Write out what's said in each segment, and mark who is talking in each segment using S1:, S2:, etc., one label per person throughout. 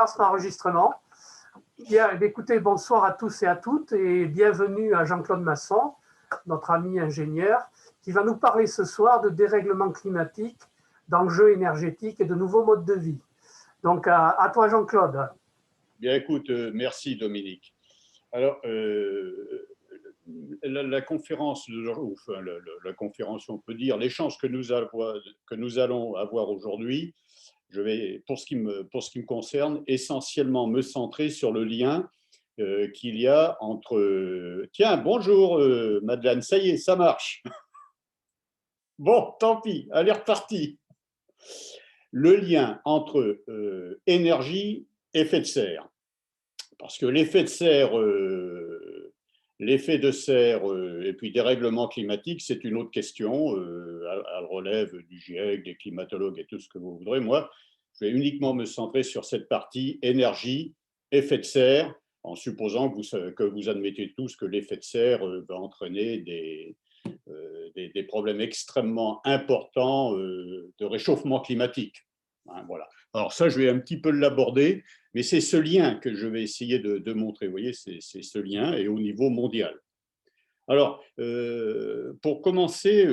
S1: lance l'enregistrement. Bien, écoutez, bonsoir à tous et à toutes et bienvenue à Jean-Claude Masson, notre ami ingénieur, qui va nous parler ce soir de dérèglement climatique, d'enjeux énergétiques et de nouveaux modes de vie. Donc, à toi Jean-Claude.
S2: Bien, écoute, merci Dominique. Alors, la conférence, enfin, la conférence, on peut dire, l'échange que nous allons avoir aujourd'hui, je vais, pour ce qui me concerne, essentiellement me centrer sur le lien qu'il y a entre… tiens, bonjour Madeleine, ça y est, ça marche. Bon, tant pis, elle est repartie. Le lien entre énergie et effet de serre. Parce que l'effet de serre, et puis dérèglement climatique, c'est une autre question. Elle relève du GIEC, des climatologues et tout ce que vous voudrez. Moi, je vais uniquement me centrer sur cette partie énergie, effet de serre, en supposant que vous admettez tous que l'effet de serre va entraîner des problèmes extrêmement importants de réchauffement climatique. Hein, voilà. Alors ça, je vais un petit peu l'aborder, mais c'est ce lien que je vais essayer de montrer. Vous voyez, c'est ce lien et au niveau mondial. Alors, pour commencer,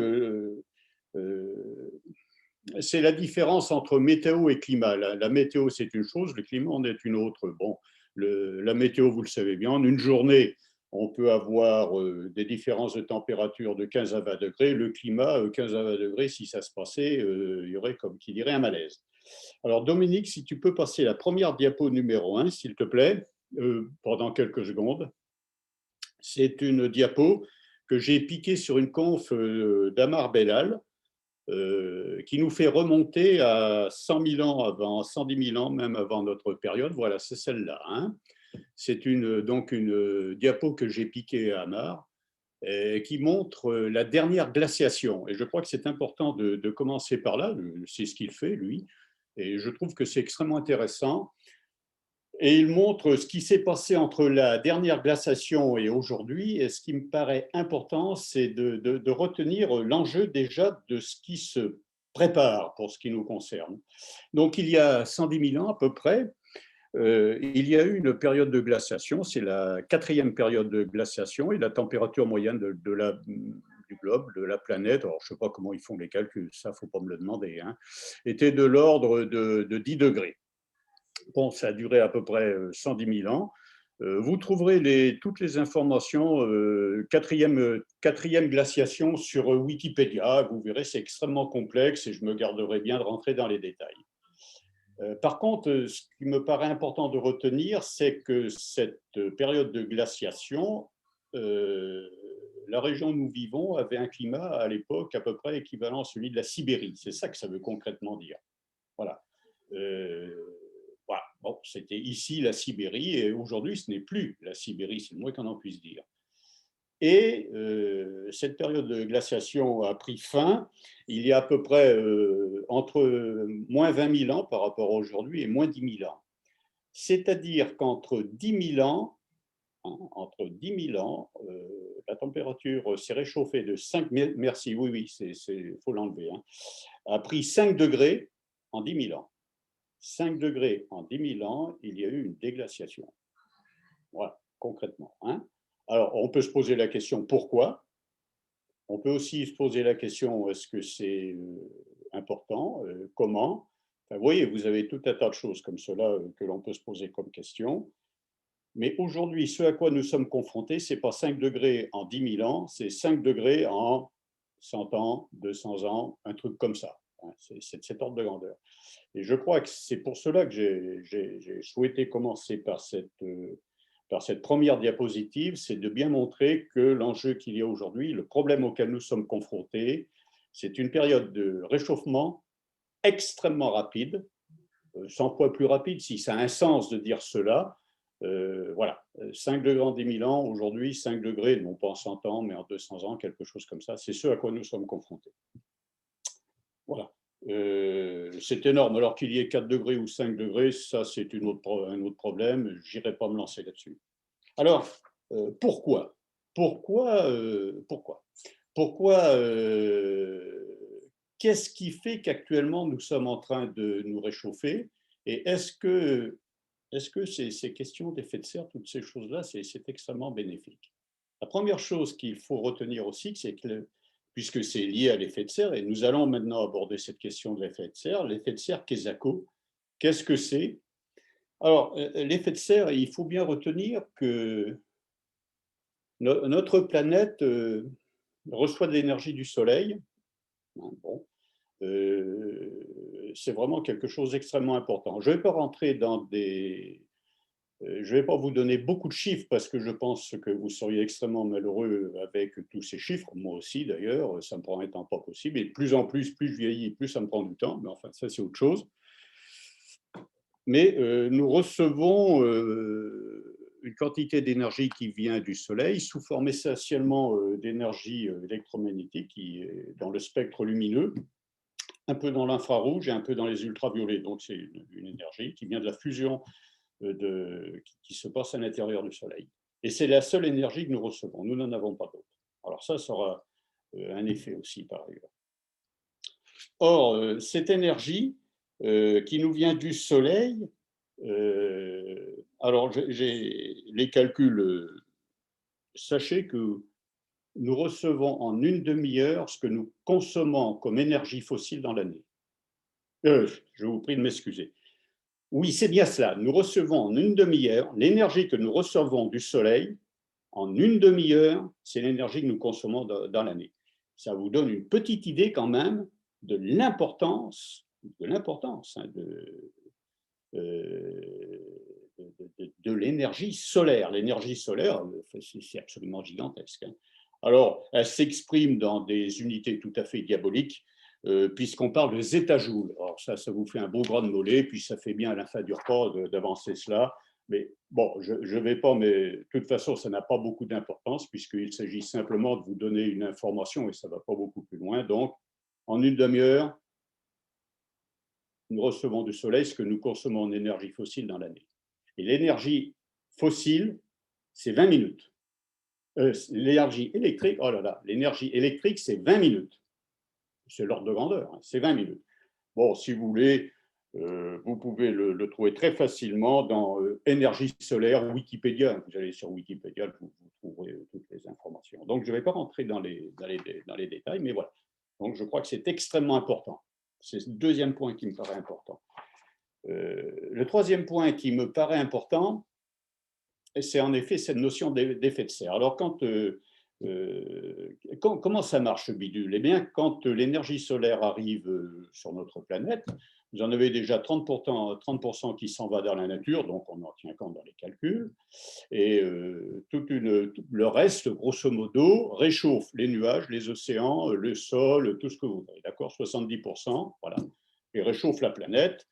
S2: c'est la différence entre météo et climat. La météo, c'est une chose, le climat en est une autre. Bon, la météo, vous le savez bien, en une journée, on peut avoir des différences de température de 15 à 20 degrés. Le climat, 15 à 20 degrés, si ça se passait, il y aurait, comme qui dirait, un malaise. Alors, Dominique, si tu peux passer la première diapo numéro 1, s'il te plaît, pendant quelques secondes. C'est une diapo que j'ai piquée sur une conf d'Amar Bellal, qui nous fait remonter à 100 000 ans avant, 110 000 ans, même avant notre période. Voilà, c'est celle-là. Hein. C'est donc une diapo que j'ai piquée à Amar, qui montre la dernière glaciation. Et je crois que c'est important de commencer par là. C'est ce qu'il fait, lui. Et je trouve que c'est extrêmement intéressant. Et il montre ce qui s'est passé entre la dernière glaciation et aujourd'hui. Et ce qui me paraît important, c'est de retenir l'enjeu déjà de ce qui se prépare pour ce qui nous concerne. Donc, il y a 110 000 ans à peu près, il y a eu une période de glaciation. C'est la 4e période de glaciation et la température moyenne du globe, de la planète, alors je ne sais pas comment ils font les calculs, ça, il ne faut pas me le demander, hein, était de l'ordre de 10 degrés. Bon, ça a duré à peu près 110 000 ans. Vous trouverez toutes les informations quatrième glaciation sur Wikipédia. Vous verrez, c'est extrêmement complexe et je me garderai bien de rentrer dans les détails. Par contre, ce qui me paraît important de retenir, c'est que cette période de glaciation, la région où nous vivons avait un climat à l'époque à peu près équivalent à celui de la Sibérie. C'est ça que ça veut concrètement dire. Voilà. Voilà. Bon, c'était ici la Sibérie et aujourd'hui ce n'est plus la Sibérie, c'est le moins qu'on en puisse dire. Et cette période de glaciation a pris fin il y a à peu près entre moins 20 000 ans par rapport à aujourd'hui et moins 10 000 ans. C'est-à-dire qu'entre 10 000 ans, la température s'est réchauffée de 5, merci, oui, il faut l'enlever, hein, a pris 5 degrés en 10 000 ans. 5 degrés en 10 000 ans, il y a eu une déglaciation. Voilà, concrètement. Hein. Alors, on peut se poser la question pourquoi. On peut aussi se poser la question est-ce que c'est important, comment. Enfin, vous voyez, vous avez tout un tas de choses comme cela que l'on peut se poser comme question. Mais aujourd'hui, ce à quoi nous sommes confrontés, ce n'est pas 5 degrés en 10 000 ans, c'est 5 degrés en 100 ans, 200 ans, un truc comme ça. Hein, c'est de cet ordre de grandeur. Et je crois que c'est pour cela que j'ai souhaité commencer par cette première diapositive, c'est de bien montrer que l'enjeu qu'il y a aujourd'hui, le problème auquel nous sommes confrontés, c'est une période de réchauffement extrêmement rapide, 100 fois plus rapide, si ça a un sens de dire cela. Voilà, 5 degrés en 10 000 ans, aujourd'hui 5 degrés, non pas en 100 ans, mais en 200 ans, quelque chose comme ça, c'est ce à quoi nous sommes confrontés. Voilà. C'est énorme. Alors qu'il y ait 4 degrés ou 5 degrés, ça c'est un autre problème. Je n'irai pas me lancer là-dessus. Alors, pourquoi qu'est-ce qui fait qu'actuellement nous sommes en train de nous réchauffer? Et est-ce que est-ce que ces questions d'effet de serre, toutes ces choses-là, c'est extrêmement bénéfique? La première chose qu'il faut retenir aussi, c'est que, puisque c'est lié à l'effet de serre, et nous allons maintenant aborder cette question de l'effet de serre Quetzalcoatl, qu'est-ce que c'est? Alors, l'effet de serre, il faut bien retenir que notre planète reçoit de l'énergie du Soleil. Bon, c'est vraiment quelque chose d'extrêmement important. Je ne vais pas rentrer dans des... je ne vais pas vous donner beaucoup de chiffres parce que je pense que vous seriez extrêmement malheureux avec tous ces chiffres. Moi aussi, d'ailleurs, ça me prend un temps pas possible. Et de plus en plus, plus je vieillis, plus ça me prend du temps. Mais enfin, ça, c'est autre chose. Mais nous recevons une quantité d'énergie qui vient du Soleil sous forme essentiellement d'énergie électromagnétique qui est dans le spectre lumineux, un peu dans l'infrarouge et un peu dans les ultraviolets. Donc c'est une énergie qui vient de la fusion qui se passe à l'intérieur du Soleil. Et c'est la seule énergie que nous recevons. Nous n'en avons pas d'autre. Alors ça aura un effet aussi par ailleurs. Or, cette énergie qui nous vient du Soleil, alors j'ai les calculs, sachez que nous recevons en une demi-heure ce que nous consommons comme énergie fossile dans l'année. Je vous prie de m'excuser. Oui, c'est bien cela. Nous recevons en une demi-heure l'énergie que nous recevons du Soleil. En une demi-heure, c'est l'énergie que nous consommons dans l'année. Ça vous donne une petite idée quand même de l'importance hein, de l'énergie solaire. L'énergie solaire, c'est absolument gigantesque. Hein. Alors, elle s'exprime dans des unités tout à fait diaboliques, puisqu'on parle de zétajoules. Alors ça vous fait un beau gras de mollet, puis ça fait bien à la fin du repas d'avancer cela. Mais bon, je ne vais pas, mais de toute façon, ça n'a pas beaucoup d'importance, puisqu'il s'agit simplement de vous donner une information et ça ne va pas beaucoup plus loin. Donc, en une demi-heure, nous recevons du Soleil ce que nous consommons en énergie fossile dans l'année. Et l'énergie fossile, c'est 20 minutes. L'énergie électrique, oh là là, l'énergie électrique, c'est 20 minutes. C'est l'ordre de grandeur, hein, c'est 20 minutes. Bon, si vous voulez, vous pouvez le trouver très facilement dans énergie solaire Wikipédia. Vous allez sur Wikipédia, vous trouverez toutes les informations. Donc, je ne vais pas rentrer dans les détails, mais voilà. Donc, je crois que c'est extrêmement important. C'est le deuxième point qui me paraît important. Le troisième point qui me paraît important, c'est en effet cette notion d'effet de serre. Alors, comment ça marche ce bidule? Eh bien, quand l'énergie solaire arrive sur notre planète, vous en avez déjà 30% qui s'en va dans la nature, donc on en tient compte dans les calculs, et le reste, grosso modo, réchauffe les nuages, les océans, le sol, tout ce que vous voudrez, d'accord? 70%, voilà, et réchauffe la planète.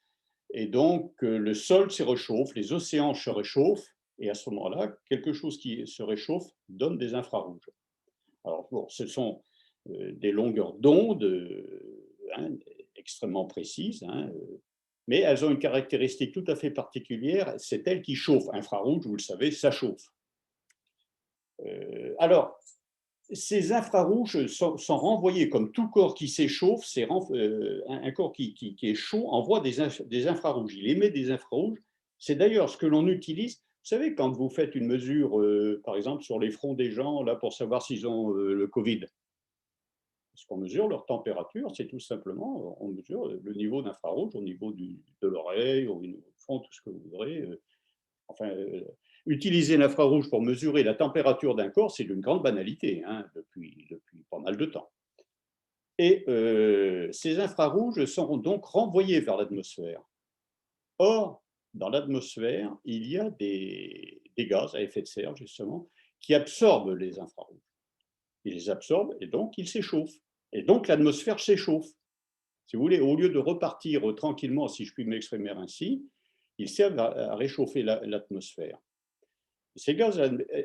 S2: Et donc, le sol se réchauffe, les océans se réchauffent, et à ce moment-là, quelque chose qui se réchauffe donne des infrarouges. Alors, bon, ce sont des longueurs d'onde hein, extrêmement précises, hein, mais elles ont une caractéristique tout à fait particulière, c'est elles qui chauffent. Infrarouge, vous le savez, ça chauffe. Alors, ces infrarouges sont renvoyés comme tout corps qui s'échauffe, un corps qui est chaud envoie des infrarouges, il émet des infrarouges. C'est d'ailleurs ce que l'on utilise. Vous savez, quand vous faites une mesure, par exemple, sur les fronts des gens, là, pour savoir s'ils ont le Covid, parce qu'on mesure leur température, c'est tout simplement, on mesure le niveau d'infrarouge au niveau de l'oreille, au niveau du front, tout ce que vous voudrez. Enfin, utiliser l'infrarouge pour mesurer la température d'un corps, c'est d'une grande banalité hein, depuis pas mal de temps. Et ces infrarouges sont donc renvoyés vers l'atmosphère. Or, dans l'atmosphère, il y a des gaz à effet de serre, justement, qui absorbent les infrarouges. Ils les absorbent et donc ils s'échauffent. Et donc l'atmosphère s'échauffe. Si vous voulez, au lieu de repartir tranquillement, si je puis m'exprimer ainsi, ils servent à réchauffer l'atmosphère. Ces gaz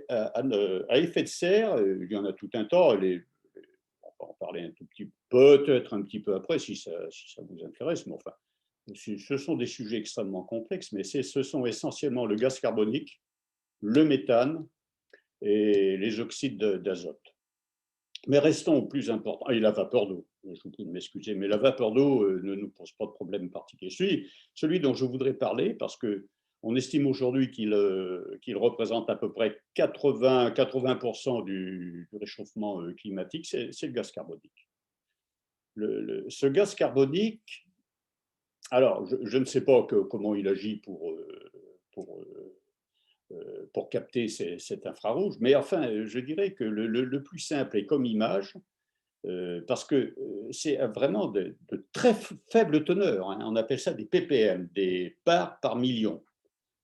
S2: à effet de serre, il y en a tout un tas. On va en parler un tout petit peu, peut-être un petit peu après, si ça vous intéresse. Mais enfin, ce sont des sujets extrêmement complexes, mais ce sont essentiellement le gaz carbonique, le méthane et les oxydes d'azote. Mais restons au plus important, et la vapeur d'eau. Je vous prie de m'excuser, mais la vapeur d'eau ne nous pose pas de problème particulier. Celui dont je voudrais parler, parce que On estime aujourd'hui qu'il représente à peu près 80% du réchauffement climatique, c'est le gaz carbonique. Ce gaz carbonique, alors je ne sais pas comment il agit pour capter cet infrarouge, mais enfin, je dirais que le plus simple est comme image, parce que c'est vraiment de très faibles teneurs, hein. On appelle ça des ppm, des parts par million,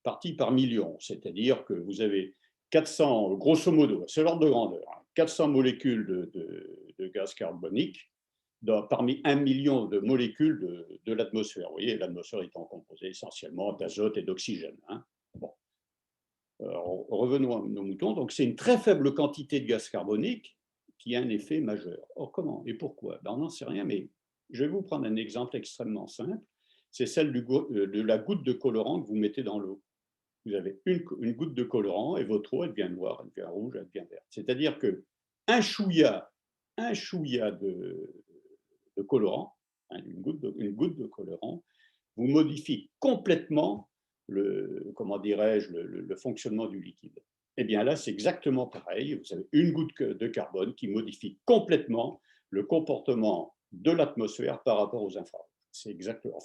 S2: parties par million, c'est-à-dire que vous avez 400, grosso modo, c'est l'ordre de grandeur, hein, 400 molécules de gaz carbonique parmi 1 million de molécules de l'atmosphère. Vous voyez, l'atmosphère étant composée essentiellement d'azote et d'oxygène, hein. Bon. Alors, revenons à nos moutons. Donc, c'est une très faible quantité de gaz carbonique qui a un effet majeur. Or, comment et pourquoi? On n'en sait rien, mais je vais vous prendre un exemple extrêmement simple. C'est celle de la goutte de colorant que vous mettez dans l'eau. Vous avez une goutte de colorant et votre eau, elle devient noire, elle devient rouge, elle devient verte. C'est-à-dire qu'un chouïa de colorant, hein, une goutte de colorant, vous modifie complètement comment dirais-je, le fonctionnement du liquide. Eh bien là, c'est exactement pareil. Vous avez une goutte de carbone qui modifie complètement le comportement de l'atmosphère par rapport aux infrarouges. C'est exactement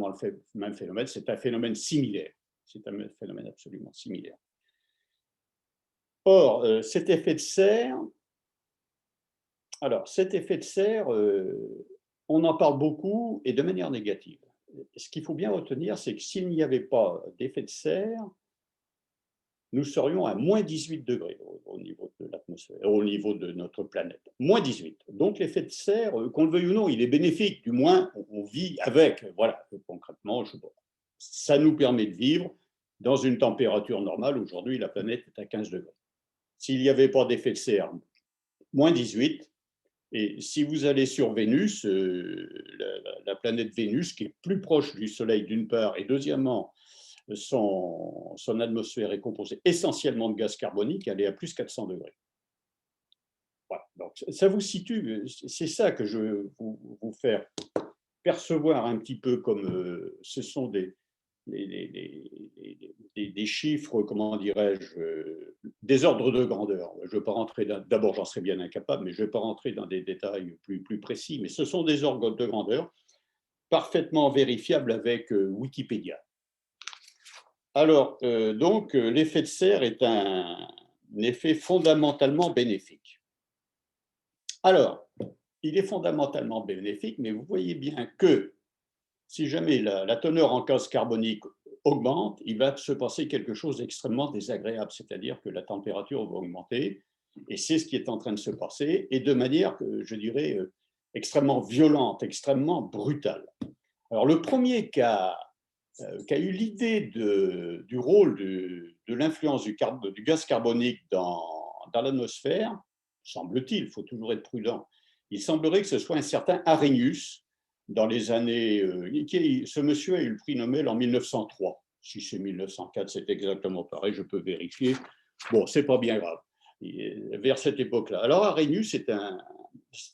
S2: le même phénomène, c'est un phénomène similaire. C'est un phénomène absolument similaire. Or, cet effet de serre, on en parle beaucoup et de manière négative. Ce qu'il faut bien retenir, c'est que s'il n'y avait pas d'effet de serre, nous serions à moins 18 degrés au niveau de l'atmosphère, au niveau de notre planète. Moins 18. Donc l'effet de serre, qu'on le veuille ou non, il est bénéfique. Du moins, on vit avec. Voilà, concrètement, ça nous permet de vivre dans une température normale. Aujourd'hui, la planète est à 15 degrés. S'il n'y avait pas d'effet de serre, moins 18. Et si vous allez sur Vénus, la planète Vénus, qui est plus proche du Soleil d'une part, et deuxièmement, son atmosphère est composée essentiellement de gaz carbonique, elle est à plus 400 degrés. Voilà. Donc, ça vous situe, c'est ça que je veux vous faire percevoir un petit peu comme ce sont des chiffres, comment dirais-je, des ordres de grandeur. Je ne vais pas rentrer, d'abord j'en serais bien incapable, mais je ne vais pas rentrer dans des détails plus précis, mais ce sont des ordres de grandeur parfaitement vérifiables avec Wikipédia. Alors, donc, l'effet de serre est un effet fondamentalement bénéfique. Alors, il est fondamentalement bénéfique, mais vous voyez bien que si jamais la teneur en gaz carbonique augmente, il va se passer quelque chose d'extrêmement désagréable, c'est-à-dire que la température va augmenter, et c'est ce qui est en train de se passer, et de manière, je dirais, extrêmement violente, extrêmement brutale. Alors, le premier qui a eu l'idée du rôle de l'influence du gaz carbonique dans l'atmosphère, semble-t-il, il faut toujours être prudent, il semblerait que ce soit un certain Arrhenius, dans les années. Ce monsieur a eu le prix Nobel en 1903. Si c'est 1904, c'est exactement pareil, je peux vérifier. Bon, c'est pas bien grave. Vers cette époque-là. Alors, Arrhenius, c'est un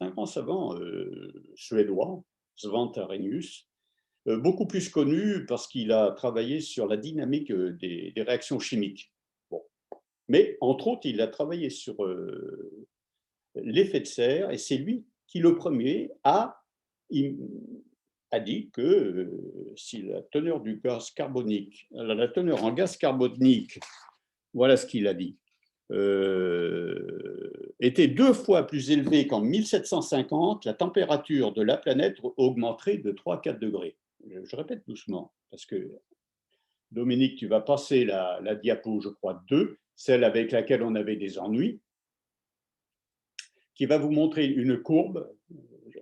S2: grand savant suédois, Svante Arrhenius, beaucoup plus connu parce qu'il a travaillé sur la dynamique des réactions chimiques. Bon. Mais, entre autres, il a travaillé sur l'effet de serre, et c'est lui qui, le premier, a dit que si la teneur du gaz carbonique, la teneur en gaz carbonique, voilà ce qu'il a dit, était 2 fois plus élevée qu'en 1750, la température de la planète augmenterait de 3 à 4 degrés. Je répète doucement, parce que Dominique, tu vas passer la diapo, je crois, 2, celle avec laquelle on avait des ennuis, qui va vous montrer une courbe.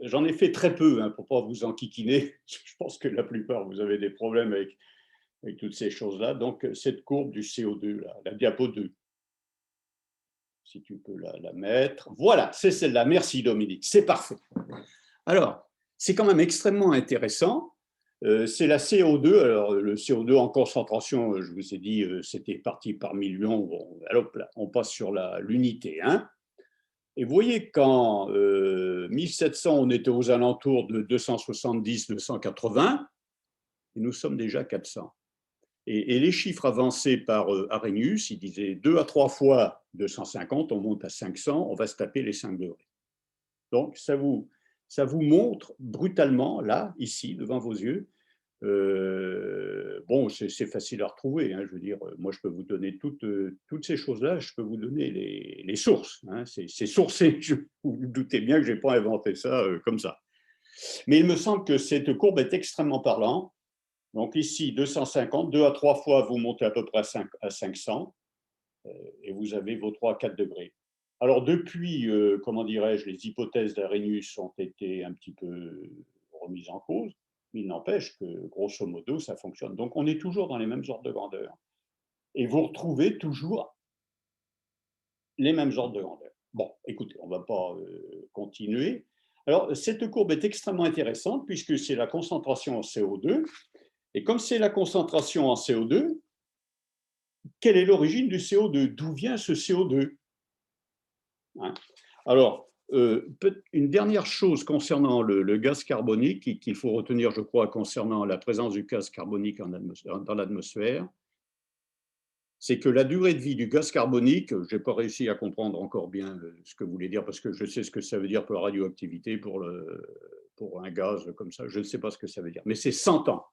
S2: J'en ai fait très peu, hein, pour ne pas vous enquiquiner. Je pense que la plupart, vous avez des problèmes avec toutes ces choses-là. Donc, cette courbe du CO2, là, la diapo 2, si tu peux la mettre. Voilà, c'est celle-là. Merci, Dominique. C'est parfait. Alors, c'est quand même extrêmement intéressant. C'est la CO2. Alors, le CO2 en concentration, je vous ai dit, c'était parti par million. Bon, alors, on passe sur l'unité, hein. Et vous voyez qu'en 1700, on était aux alentours de 270-280, et nous sommes déjà 400. Et les chiffres avancés par Arrhenius, il disait 2 à 3 fois 250, on monte à 500, on va se taper les 5 degrés. Donc, ça vous montre brutalement, là, ici, devant vos yeux. Bon, c'est facile à retrouver. Hein, je veux dire, moi, je peux vous donner toutes ces choses-là. Je peux vous donner les sources. Hein, c'est sourcé. Vous vous doutez bien que je n'ai pas inventé ça comme ça. Mais il me semble que cette courbe est extrêmement parlante. Donc ici, 250, 2 à 3 fois, vous montez à peu près à 500 et vous avez vos 3 à 4 degrés. Alors depuis, comment dirais-je, les hypothèses d'Arrhenius ont été un petit peu remises en cause, mais il n'empêche que, grosso modo, ça fonctionne. Donc on est toujours dans les mêmes ordres de grandeur. Et vous retrouvez toujours les mêmes ordres de grandeur. Bon, écoutez, on ne va pas continuer. Alors, cette courbe est extrêmement intéressante puisque c'est la concentration en CO2. Et comme c'est la concentration en CO2, quelle est l'origine du CO2? D'où vient ce CO2? Hein? Alors, une dernière chose concernant le gaz carbonique qu'il faut retenir, je crois, concernant la présence du gaz carbonique dans l'atmosphère, c'est que la durée de vie du gaz carbonique, je n'ai pas réussi à comprendre encore bien ce que vous voulez dire, parce que je sais ce que ça veut dire pour la radioactivité, pour un gaz comme ça, je ne sais pas ce que ça veut dire, mais c'est 100 ans.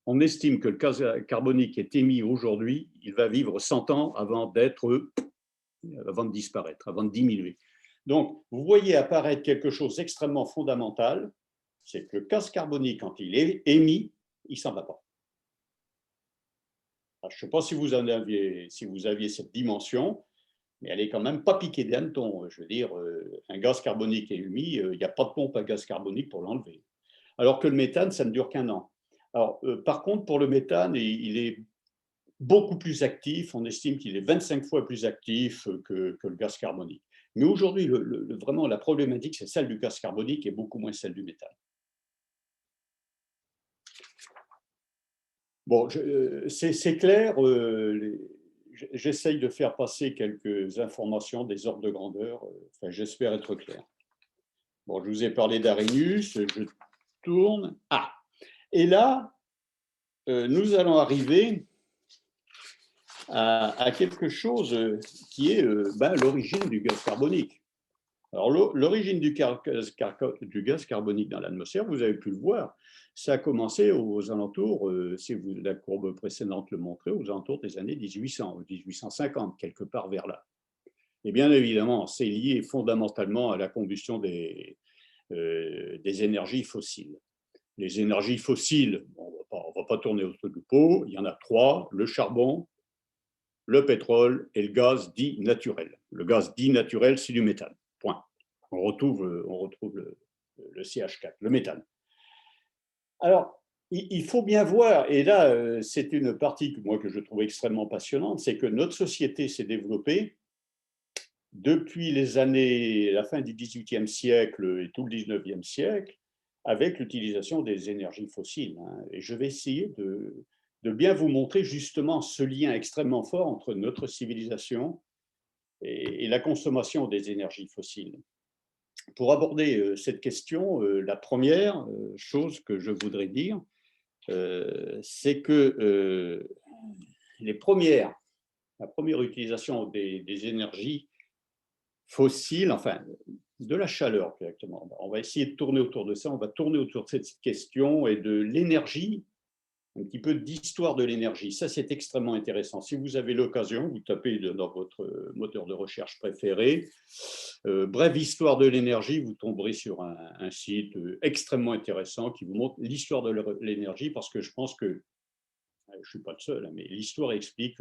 S2: On estime que le gaz carbonique est émis aujourd'hui, il va vivre 100 ans avant de disparaître, avant de diminuer. Donc, vous voyez apparaître quelque chose d'extrêmement fondamental, c'est que le gaz carbonique, quand il est émis, il ne s'en va pas. Alors, je ne sais pas si vous aviez cette dimension, mais elle n'est quand même pas piquée des hannetons. Je veux dire, un gaz carbonique est émis, il n'y a pas de pompe à gaz carbonique pour l'enlever. Alors que le méthane, ça ne dure qu'un an. Alors, par contre, pour le méthane, il est beaucoup plus actif. On estime qu'il est 25 fois plus actif que le gaz carbonique. Mais aujourd'hui, vraiment, la problématique, c'est celle du gaz carbonique et beaucoup moins celle du méthane. Bon, c'est clair. J'essaye de faire passer quelques informations des ordres de grandeur. Enfin, j'espère être clair. Bon, je vous ai parlé d'Arrhenius. Je tourne. Ah, et là, nous allons arriver à quelque chose qui est l'origine du gaz carbonique. Alors, l'origine du gaz carbonique dans l'atmosphère, vous avez pu le voir, ça a commencé aux alentours, si la courbe précédente le montrait, aux alentours des années 1800, 1850, quelque part vers là. Et bien évidemment, c'est lié fondamentalement à la combustion des énergies fossiles. Les énergies fossiles, on ne va pas tourner autour du pot, il y en a 3, le charbon, le pétrole et le gaz dit naturel. Le gaz dit naturel, c'est du méthane. Point. On retrouve le CH4, le méthane. Alors, il faut bien voir, et là, c'est une partie que je trouve extrêmement passionnante, c'est que notre société s'est développée depuis la fin du XVIIIe siècle et tout le XIXe siècle, avec l'utilisation des énergies fossiles. Et je vais essayer de bien vous montrer justement ce lien extrêmement fort entre notre civilisation et la consommation des énergies fossiles. Pour aborder cette question, la première chose que je voudrais dire, c'est que la première utilisation des énergies fossiles, enfin de la chaleur directement, on va essayer de tourner autour de ça, on va tourner autour de cette question et de l'énergie, un petit peu d'histoire de l'énergie. Ça, c'est extrêmement intéressant. Si vous avez l'occasion, vous tapez dans votre moteur de recherche préféré, brève histoire de l'énergie, vous tomberez sur un site extrêmement intéressant qui vous montre l'histoire de l'énergie, parce que je pense que, je ne suis pas le seul, mais l'histoire explique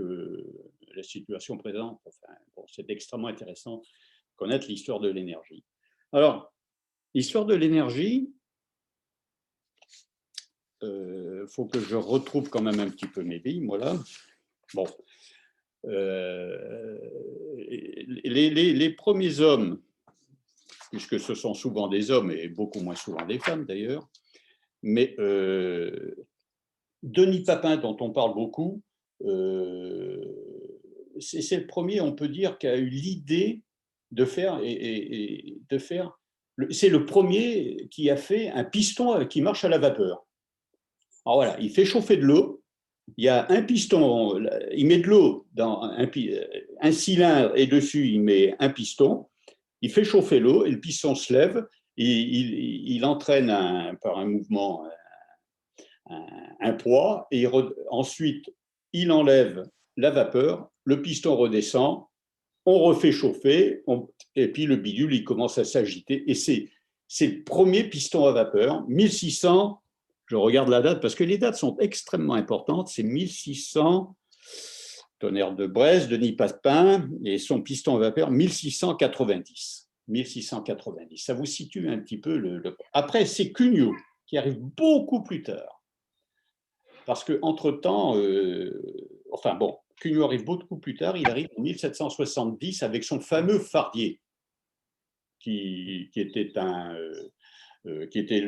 S2: la situation présente. Enfin, bon, c'est extrêmement intéressant de connaître l'histoire de l'énergie. Alors, l'histoire de l'énergie, faut que je retrouve quand même un petit peu mes billes, moi là. Bon. Les premiers hommes, puisque ce sont souvent des hommes et beaucoup moins souvent des femmes d'ailleurs, mais Denis Papin, dont on parle beaucoup, c'est le premier, on peut dire, qui a eu l'idée de faire, c'est le premier qui a fait un piston qui marche à la vapeur. Alors voilà, il fait chauffer de l'eau, il y a un piston, il met de l'eau dans un cylindre et dessus, il met un piston, il fait chauffer l'eau et le piston se lève, et il entraîne par un mouvement un poids et ensuite il enlève la vapeur, le piston redescend, on refait chauffer et puis le bidule il commence à s'agiter et c'est le premier piston à vapeur, 1600, je regarde la date parce que les dates sont extrêmement importantes, c'est 1600, Tonnerre de Brest, Denis Papin et son piston à vapeur 1690. 1690, ça vous situe un petit peu Après, c'est Cugnot qui arrive beaucoup plus tard. Parce qu'entre-temps, enfin bon, Cugnot arrive beaucoup plus tard, il arrive en 1770 avec son fameux fardier, qui était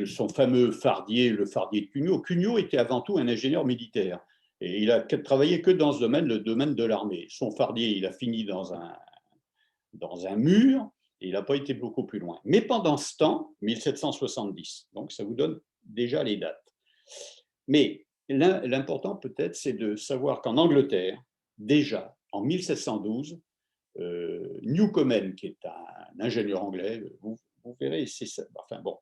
S2: son fameux fardier, le fardier de Cugnot. Cugnot était avant tout un ingénieur militaire. Et il a travaillé que dans ce domaine, le domaine de l'armée. Son fardier, il a fini dans un mur, et il n'a pas été beaucoup plus loin. Mais pendant ce temps, 1770, donc ça vous donne déjà les dates. Mais l'important peut-être, c'est de savoir qu'en Angleterre, déjà en 1712, Newcomen, qui est un ingénieur anglais, vous verrez, c'est ça. Enfin bon,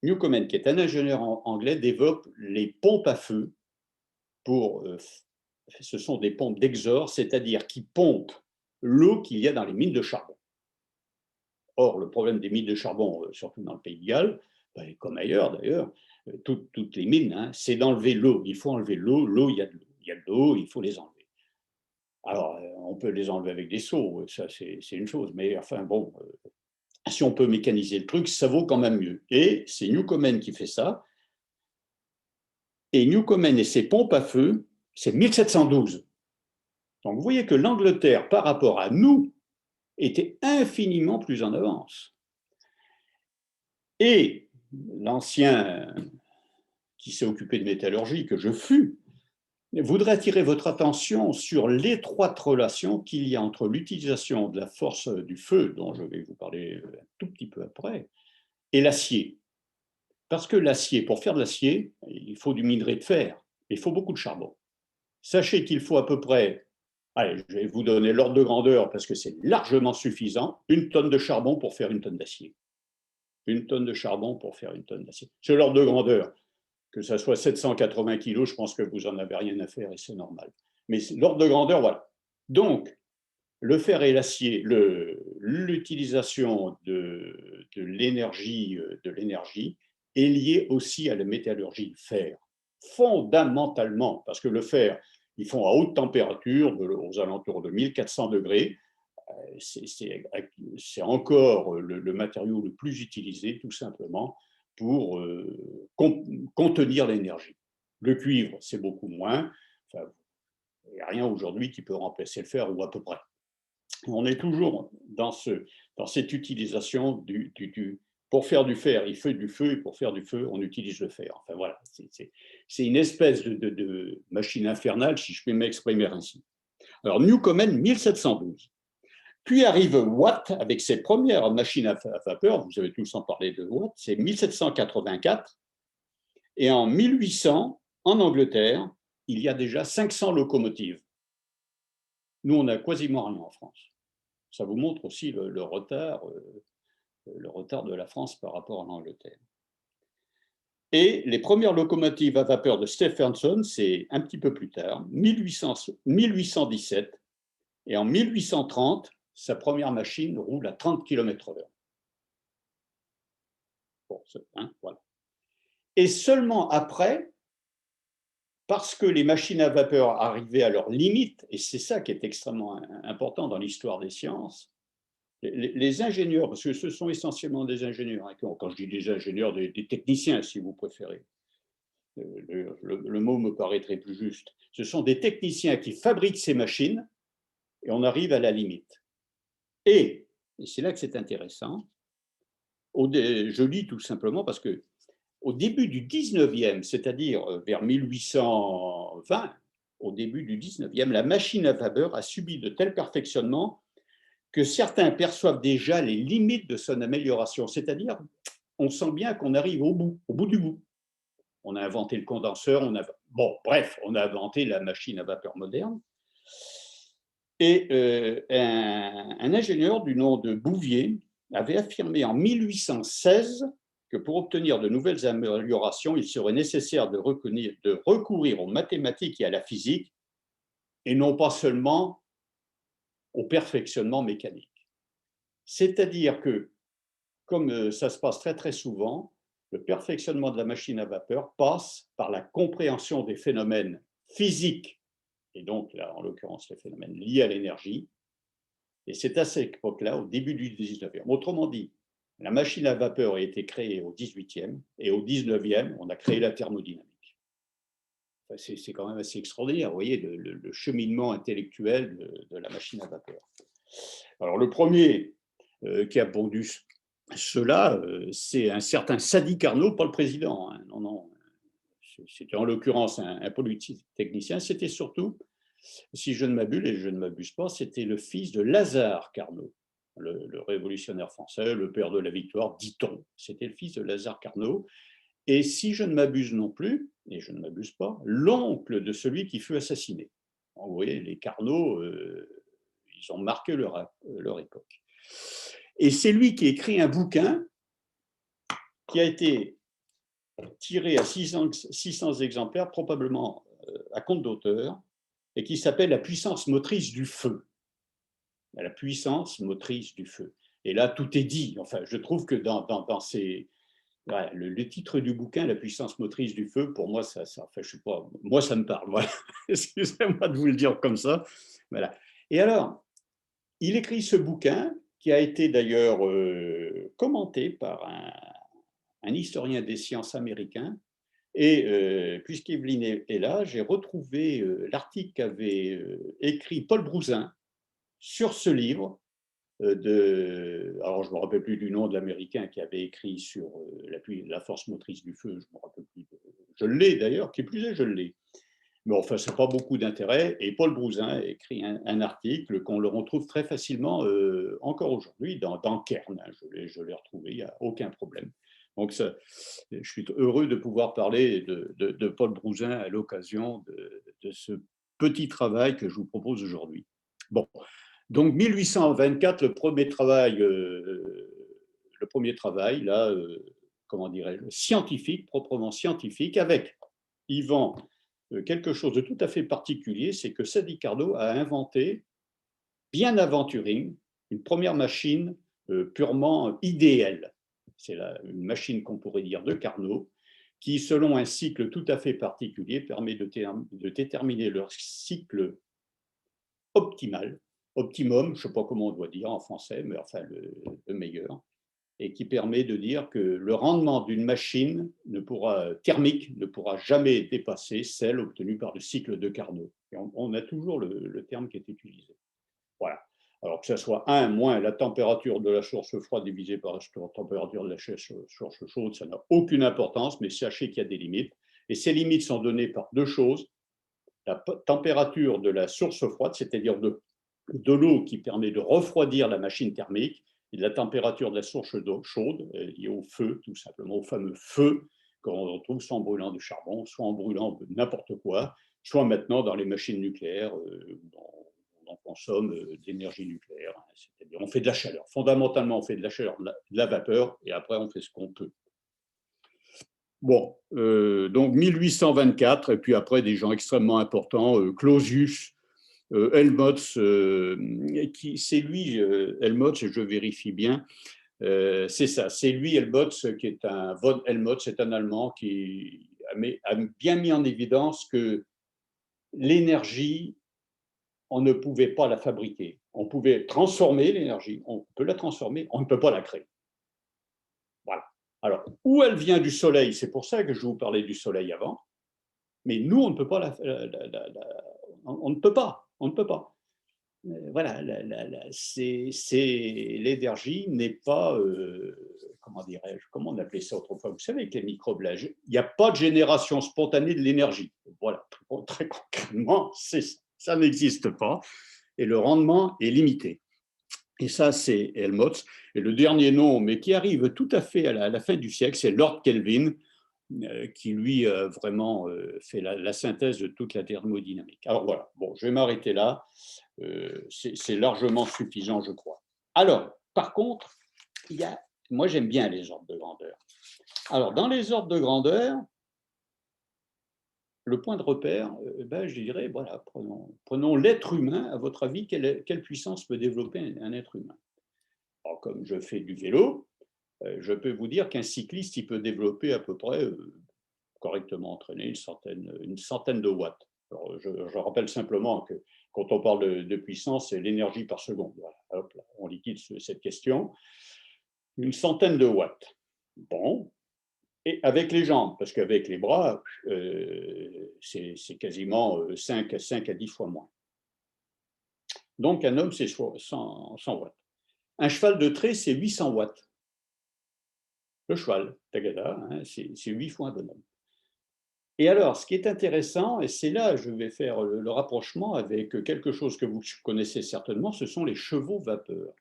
S2: Newcomen, qui est un ingénieur anglais, développe les pompes à feu ce sont des pompes d'exor, c'est-à-dire qui pompent l'eau qu'il y a dans les mines de charbon. Or, le problème des mines de charbon, surtout dans le pays de Galles, comme ailleurs d'ailleurs, toutes les mines, c'est d'enlever l'eau. Il faut enlever l'eau. L'eau, il y a de l'eau, il faut les enlever. Alors, on peut les enlever avec des seaux, ça c'est une chose, mais enfin bon, si on peut mécaniser le truc, ça vaut quand même mieux. Et c'est Newcomen qui fait ça. Et Newcomen et ses pompes à feu, c'est 1712. Donc vous voyez que l'Angleterre, par rapport à nous, était infiniment plus en avance. Et l'ancien qui s'est occupé de métallurgie, que je fus, voudrait attirer votre attention sur l'étroite relation qu'il y a entre l'utilisation de la force du feu, dont je vais vous parler un tout petit peu après, et l'acier. Parce que l'acier, pour faire de l'acier, il faut du minerai de fer, il faut beaucoup de charbon. Sachez qu'il faut à peu près, allez, je vais vous donner l'ordre de grandeur parce que c'est largement suffisant, 1 tonne de charbon pour faire 1 tonne d'acier. 1 tonne de charbon pour faire 1 tonne d'acier. C'est l'ordre de grandeur. Que ça soit 780 kilos, je pense que vous n'en avez rien à faire et c'est normal. Mais l'ordre de grandeur, voilà. Donc, le fer et l'acier, l'utilisation de l'énergie est liée aussi à la métallurgie. Le fer, fondamentalement, parce que le fer, ils font à haute température, aux alentours de 1400 degrés, c'est encore le matériau le plus utilisé, tout simplement, pour contenir l'énergie. Le cuivre, c'est beaucoup moins. Enfin, il n'y a rien aujourd'hui qui peut remplacer le fer, ou à peu près. On est toujours dans cette utilisation pour faire du fer, il faut du feu, et pour faire du feu, on utilise le fer. Enfin voilà, c'est une espèce de machine infernale, si je peux m'exprimer ainsi. Alors, Newcomen, 1712. Puis arrive Watt avec ses premières machines à vapeur, vous avez tous en parlé de Watt, c'est 1784. Et en 1800, en Angleterre, il y a déjà 500 locomotives. Nous, on n'a quasiment rien en France. Ça vous montre aussi le retard de la France par rapport à l'Angleterre. Et les premières locomotives à vapeur de Stephenson, c'est un petit peu plus tard, 1817. Et en 1830, sa première machine roule à 30 km/h. Bon, voilà. Et seulement après, parce que les machines à vapeur arrivaient à leur limite, et c'est ça qui est extrêmement important dans l'histoire des sciences, les ingénieurs, parce que ce sont essentiellement des ingénieurs, quand je dis des ingénieurs, des techniciens si vous préférez, le mot me paraîtrait plus juste, ce sont des techniciens qui fabriquent ces machines et on arrive à la limite. Et c'est là que c'est intéressant, je lis tout simplement parce que au début du 19e, c'est-à-dire vers 1820, au début du 19e, la machine à vapeur a subi de tels perfectionnements que certains perçoivent déjà les limites de son amélioration. C'est-à-dire, on sent bien qu'on arrive au bout du bout. On a inventé le condenseur, bon, bref, on a inventé la machine à vapeur moderne. Et un ingénieur du nom de Bouvier avait affirmé en 1816 que pour obtenir de nouvelles améliorations, il serait nécessaire de recourir aux mathématiques et à la physique, et non pas seulement au perfectionnement mécanique. C'est-à-dire que, comme ça se passe très très souvent, le perfectionnement de la machine à vapeur passe par la compréhension des phénomènes physiques, et donc là, en l'occurrence les phénomènes liés à l'énergie, et c'est à cette époque-là, au début du 19e. Autrement dit, la machine à vapeur a été créée au 18e, et au 19e, on a créé la thermodynamique. Enfin, c'est quand même assez extraordinaire, vous voyez, le cheminement intellectuel de la machine à vapeur. Alors le premier qui a pondu cela, c'est un certain Sadi Carnot, pas le président. Hein, non, non. C'était en l'occurrence un polytechnicien. C'était surtout, si je ne m'abuse, et je ne m'abuse pas, c'était le fils de Lazare Carnot, le révolutionnaire français, le père de la victoire, dit-on. C'était le fils de Lazare Carnot. Et si je ne m'abuse non plus, et je ne m'abuse pas, l'oncle de celui qui fut assassiné. Vous voyez, les Carnot, ils ont marqué leur époque. Et c'est lui qui écrit un bouquin qui a été tiré à 600 exemplaires, probablement à compte d'auteur, et qui s'appelle « La puissance motrice du feu ». La puissance motrice du feu. Et là, tout est dit. Enfin, je trouve que dans ces... Voilà, le titre du bouquin, La puissance motrice du feu, pour moi, enfin, je sais pas, moi, ça me parle. Voilà. Excusez-moi de vous le dire comme ça. Voilà. Et alors, il écrit ce bouquin qui a été d'ailleurs commenté par un historien des sciences américain. Et puisqu'Evelyne est là, j'ai retrouvé l'article qu'avait écrit Paul Brouzin sur ce livre. Alors, je ne me rappelle plus du nom de l'Américain qui avait écrit sur la force motrice du feu, je ne me rappelle plus. Je l'ai d'ailleurs, qui plus est, je l'ai. Mais enfin, ce n'est pas beaucoup d'intérêt. Et Paul Brouzin a écrit un article qu'on le retrouve très facilement encore aujourd'hui dans Kern. Je l'ai retrouvé, il n'y a aucun problème. Donc, je suis heureux de pouvoir parler de Paul Brouzin à l'occasion de ce petit travail que je vous propose aujourd'hui. Bon, donc 1824, le premier travail, là, comment dirais-je, scientifique, proprement scientifique, avec Yvan quelque chose de tout à fait particulier, c'est que Sadi Carnot a inventé, bien avant Turing, une première machine purement idéale. C'est une machine qu'on pourrait dire de Carnot, qui, selon un cycle tout à fait particulier, permet de déterminer leur cycle optimal, optimum, je ne sais pas comment on doit dire en français, mais enfin le meilleur, et qui permet de dire que le rendement d'une machine thermique ne pourra jamais dépasser celle obtenue par le cycle de Carnot. Et on a toujours le terme qui est utilisé. Voilà. Alors que ce soit 1 moins la température de la source froide divisée par la température de la source chaude, ça n'a aucune importance, mais sachez qu'il y a des limites. Et ces limites sont données par deux choses. La température de la source froide, c'est-à-dire de l'eau qui permet de refroidir la machine thermique, et de la température de la source d'eau chaude, liée au feu, tout simplement, au fameux feu qu'on retrouve soit en brûlant du charbon, soit en brûlant n'importe quoi, soit maintenant dans les machines nucléaires, on consomme d'énergie nucléaire, c'est-à-dire on fait de la chaleur. Fondamentalement, on fait de la chaleur, de la vapeur, et après on fait ce qu'on peut. Bon, donc 1824, et puis après des gens extrêmement importants, Clausius, Helmholtz, c'est lui, Helmholtz, et je vérifie bien, c'est ça, c'est lui, Helmholtz, qui est von Helmholtz, c'est un Allemand qui a bien mis en évidence que l'énergie, on ne pouvait pas la fabriquer. On pouvait transformer l'énergie, on peut la transformer, on ne peut pas la créer. Voilà. Alors, où elle vient du soleil, c'est pour ça que je vous parlais du soleil avant, mais nous, on ne peut pas on ne peut pas, on ne peut pas. Voilà, l'énergie n'est pas, comment dirais-je, comment on appelait ça autrefois, vous savez, avec les microbes, là, il n'y a pas de génération spontanée de l'énergie. Voilà, très concrètement, ça n'existe pas, et le rendement est limité. Et ça, c'est Helmholtz. Et le dernier nom, mais qui arrive tout à fait à la fin du siècle, c'est Lord Kelvin. qui lui a vraiment fait la synthèse de toute la thermodynamique. Alors voilà, bon, je vais m'arrêter là. C'est largement suffisant, je crois. Alors, par contre, moi j'aime bien les ordres de grandeur. Alors, dans les ordres de grandeur, le point de repère, je dirais, voilà, prenons l'être humain. À votre avis, quelle puissance peut développer un être humain? Alors, comme je fais du vélo, je peux vous dire qu'un cycliste, il peut développer à peu près, correctement entraîné, une centaine de watts. Alors, je rappelle simplement que quand on parle de puissance, c'est l'énergie par seconde. Voilà, hop, là, on liquide cette question. Une centaine de watts. Bon. Et avec les jambes, parce qu'avec les bras, c'est quasiment 5 à 10 fois moins. Donc, un homme, c'est 100 watts. Un cheval de trait, c'est 800 watts. Le cheval, tagada, hein, c'est 8 fois un bonhomme. Et alors, ce qui est intéressant, et c'est là je vais faire le rapprochement avec quelque chose que vous connaissez certainement, ce sont les chevaux vapeur.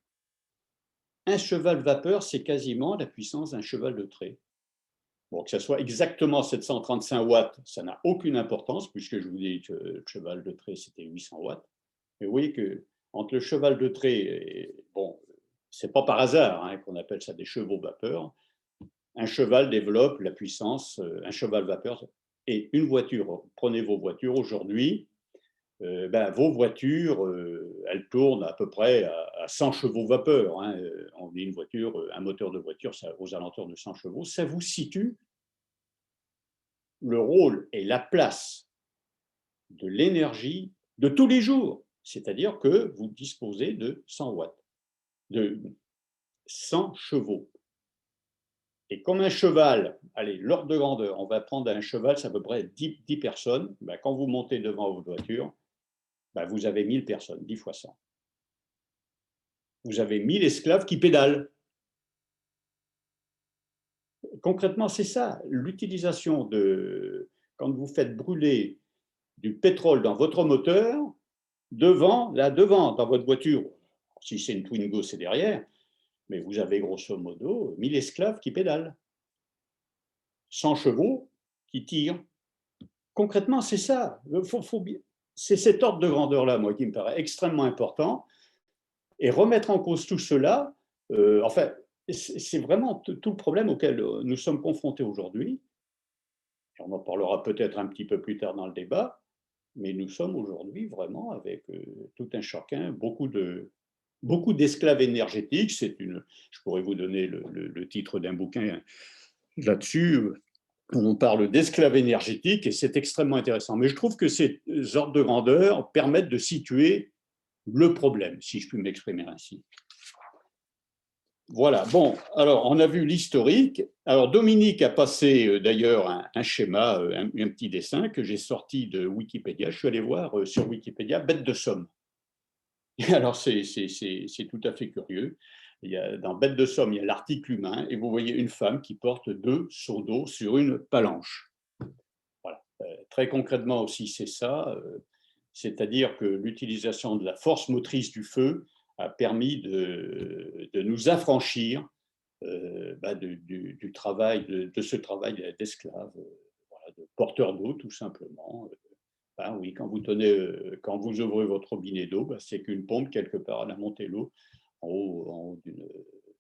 S2: Un cheval vapeur, c'est quasiment la puissance d'un cheval de trait. Bon, que ce soit exactement 735 watts, ça n'a aucune importance, puisque je vous dis que le cheval de trait, c'était 800 watts. Mais vous voyez qu'entre le cheval de trait, et, bon, c'est pas par hasard hein, qu'on appelle ça des chevaux vapeur, un cheval développe la puissance, un cheval vapeur, et une voiture, prenez vos voitures aujourd'hui, vos voitures, elles tournent à peu près à 100 chevaux vapeur. Hein. On dit une voiture, un moteur de voiture, ça, aux alentours de 100 chevaux. Ça vous situe le rôle et la place de l'énergie de tous les jours. C'est-à-dire que vous disposez de 100 watts, de 100 chevaux. Et comme un cheval, allez, l'ordre de grandeur, on va prendre un cheval, c'est à peu près 10 personnes. Quand vous montez devant votre voiture, vous avez 1000 personnes, 10 fois 100. Vous avez 1000 esclaves qui pédalent. Concrètement, c'est ça. L'utilisation de, quand vous faites brûler du pétrole dans votre moteur, devant, dans votre voiture, si c'est une Twingo, c'est derrière, mais vous avez grosso modo 1000 esclaves qui pédalent. 100 chevaux qui tirent. Concrètement, c'est ça. C'est cet ordre de grandeur-là, moi, qui me paraît extrêmement important. Et remettre en cause tout cela, c'est vraiment tout le problème auquel nous sommes confrontés aujourd'hui. On en parlera peut-être un petit peu plus tard dans le débat, mais nous sommes aujourd'hui vraiment avec tout un chacun, beaucoup d'esclaves énergétiques. Je pourrais vous donner le titre d'un bouquin là-dessus, où on parle d'esclaves énergétiques, et c'est extrêmement intéressant. Mais je trouve que ces ordres de grandeur permettent de situer le problème, si je puis m'exprimer ainsi. Voilà, bon, alors on a vu l'historique. Alors Dominique a passé d'ailleurs un schéma, un petit dessin que j'ai sorti de Wikipédia. Je suis allé voir sur Wikipédia, bête de somme. Et alors c'est tout à fait curieux. Dans bête de somme, il y a l'article humain, et vous voyez une femme qui porte 2 seaux d'eau sur une palanche. Voilà. Très concrètement aussi, c'est ça. C'est-à-dire que l'utilisation de la force motrice du feu a permis de nous affranchir du travail, de ce travail d'esclave, de porteur d'eau, tout simplement. Oui, quand vous ouvrez votre robinet d'eau, c'est qu'une pompe, quelque part, elle a monté l'eau en haut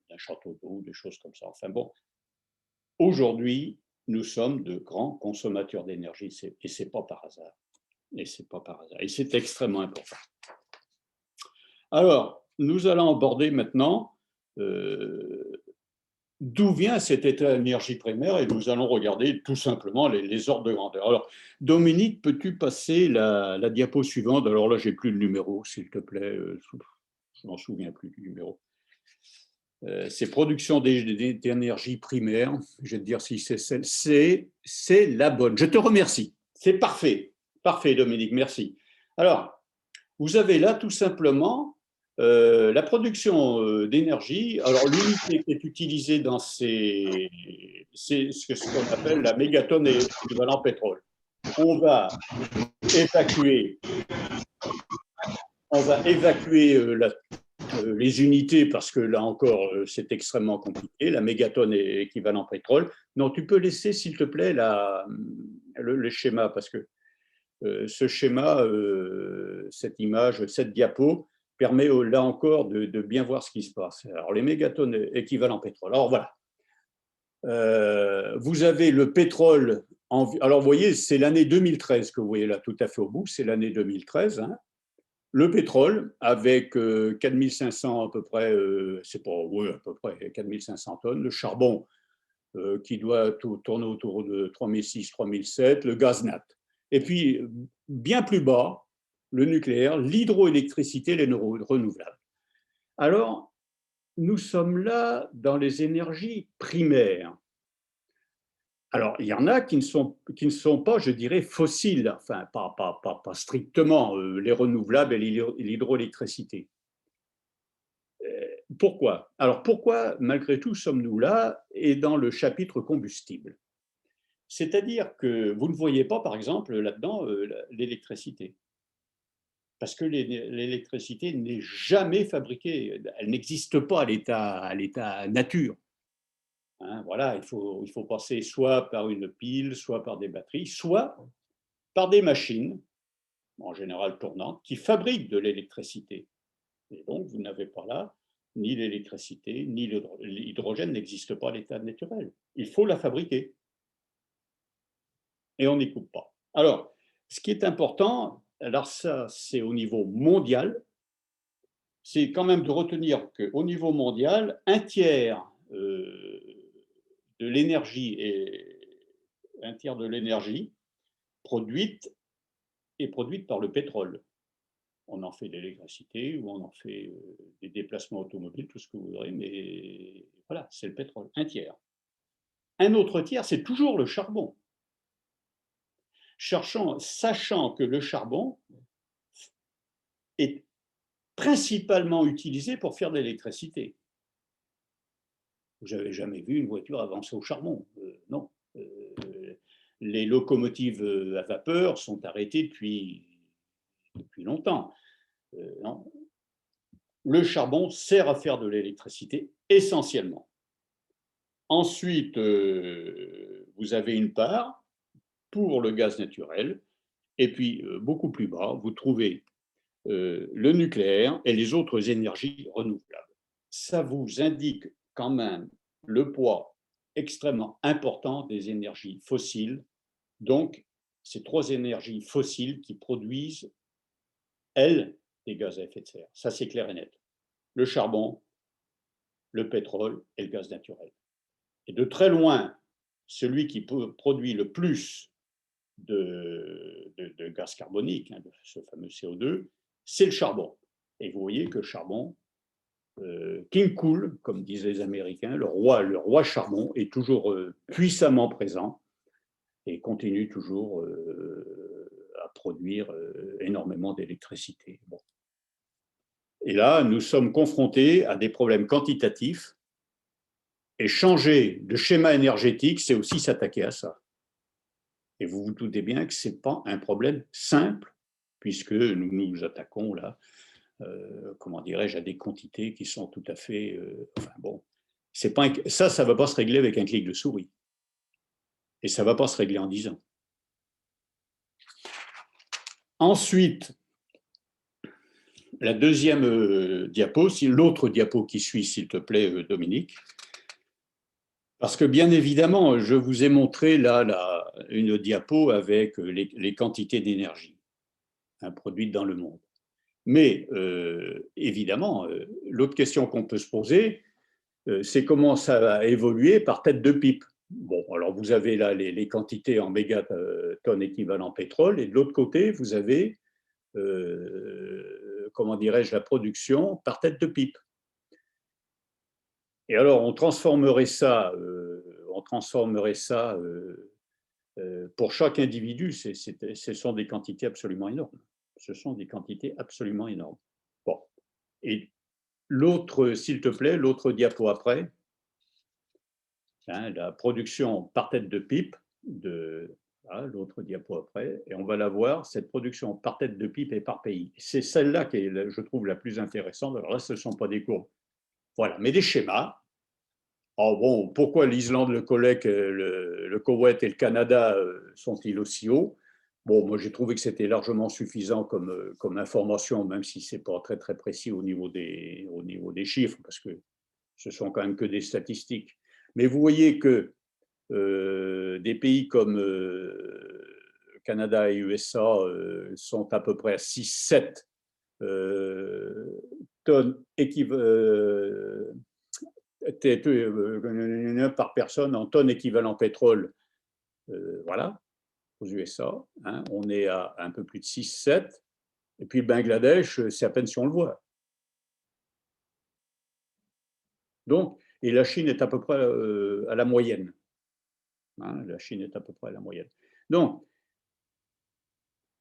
S2: d'un château d'eau, des choses comme ça. Enfin bon, aujourd'hui, nous sommes de grands consommateurs d'énergie, et ce n'est pas par hasard. Et c'est pas par hasard. Et c'est extrêmement important. Alors, nous allons aborder maintenant d'où vient cet état d'énergie primaire, et nous allons regarder tout simplement les ordres de grandeur. Alors, Dominique, peux-tu passer la diapo suivante? Alors là, j'ai plus le numéro, s'il te plaît. Je m'en souviens plus du numéro. C'est production d'énergie primaire. Je vais te dire si c'est celle. C'est la bonne. Je te remercie. C'est parfait. Parfait, Dominique, merci. Alors, vous avez là tout simplement la production d'énergie. Alors, l'unité qui est utilisée dans c'est ce qu'on appelle la mégatonne équivalent pétrole. On va évacuer les unités, parce que là encore, c'est extrêmement compliqué. La mégatonne est équivalent pétrole. Non, tu peux laisser, s'il te plaît, le schéma, parce que ce schéma, cette image, cette diapo, permet là encore de bien voir ce qui se passe. Alors, les mégatonnes équivalent pétrole. Alors, voilà. Vous avez le pétrole. Alors, vous voyez, c'est l'année 2013 que vous voyez là tout à fait au bout. C'est l'année 2013. Hein. Le pétrole, avec 4500 à peu près, c'est pas, oui, à peu près 4500 tonnes. Le charbon, qui doit tourner autour de 3006, 3007. Le gaz nat. Et puis, bien plus bas, le nucléaire, l'hydroélectricité, les renouvelables. Alors, nous sommes là dans les énergies primaires. Alors, il y en a qui ne sont pas, je dirais, fossiles, enfin, pas strictement, les renouvelables et l'hydroélectricité. Pourquoi? Alors, pourquoi, malgré tout, sommes-nous là et dans le chapitre combustible? C'est-à-dire que vous ne voyez pas, par exemple, là-dedans, l'électricité. Parce que l'électricité n'est jamais fabriquée, elle n'existe pas à l'état nature. Hein, voilà, il faut passer soit par une pile, soit par des batteries, soit par des machines, en général tournantes, qui fabriquent de l'électricité. Et donc, vous n'avez pas là ni l'électricité, ni l'hydrogène n'existe pas à l'état naturel. Il faut la fabriquer. Et on n'y coupe pas. Alors, ce qui est important, alors ça, c'est au niveau mondial, c'est quand même de retenir qu'au niveau mondial, un tiers de l'énergie produite est produite par le pétrole. On en fait de l'électricité ou on en fait des déplacements automobiles, tout ce que vous voudrez, mais voilà, c'est le pétrole, un tiers. Un autre tiers, c'est toujours le charbon. Sachant que le charbon est principalement utilisé pour faire de l'électricité. Vous n'avez jamais vu une voiture avancer au charbon? Non. Les locomotives à vapeur sont arrêtées depuis longtemps. Non. Le charbon sert à faire de l'électricité essentiellement. Ensuite, vous avez une part pour le gaz naturel, et puis beaucoup plus bas, vous trouvez le nucléaire et les autres énergies renouvelables. Ça vous indique quand même le poids extrêmement important des énergies fossiles. Donc, ces trois énergies fossiles qui produisent, elles, des gaz à effet de serre. Ça, c'est clair et net. Le charbon, le pétrole et le gaz naturel. Et de très loin, celui qui produit le plus de gaz carbonique, hein, de ce fameux CO2, c'est le charbon. Et vous voyez que le charbon, King Cool, comme disent les Américains, le roi charbon est toujours puissamment présent et continue toujours à produire énormément d'électricité. Bon. Et là, nous sommes confrontés à des problèmes quantitatifs et changer de schéma énergétique, c'est aussi s'attaquer à ça. Et vous vous doutez bien que ce n'est pas un problème simple, puisque nous nous attaquons là, comment dirais-je, à des quantités qui sont tout à fait... enfin bon, ça ne va pas se régler avec un clic de souris. Et ça ne va pas se régler en 10 ans. Ensuite, la deuxième diapo, l'autre diapo qui suit, s'il te plaît, Dominique. Parce que bien évidemment, je vous ai montré là une diapo avec les quantités d'énergie produites dans le monde. Mais évidemment, l'autre question qu'on peut se poser, c'est comment ça va évoluer par tête de pipe. Bon, alors vous avez là les quantités en mégatonnes équivalent pétrole, et de l'autre côté, vous avez, comment dirais-je, la production par tête de pipe. Et alors, on transformerait ça pour chaque individu, ce sont des quantités absolument énormes. Ce sont des quantités absolument énormes. Bon. Et l'autre, s'il te plaît, l'autre diapo après, hein, la production par tête de pipe Voilà, l'autre diapo après, et on va la voir, cette production par tête de pipe et par pays. C'est celle-là qui est, je trouve, la plus intéressante. Alors là, ce ne sont pas des courbes. Voilà, mais des schémas. Oh bon, pourquoi l'Islande, le Québec, le Koweït et le Canada sont-ils aussi hauts? Bon, moi j'ai trouvé que c'était largement suffisant comme information, même si ce n'est pas très très précis au niveau des chiffres, parce que ce sont quand même que des statistiques. Mais vous voyez que des pays comme Canada et USA sont à peu près à 6-7 tonnes par personne en tonnes équivalent pétrole. Voilà, aux USA. Hein, on est à un peu plus de 6-7. Et puis le Bangladesh, c'est à peine si on le voit. Donc, et la Chine est à peu près à la moyenne. Hein, la Chine est à peu près à la moyenne. Donc,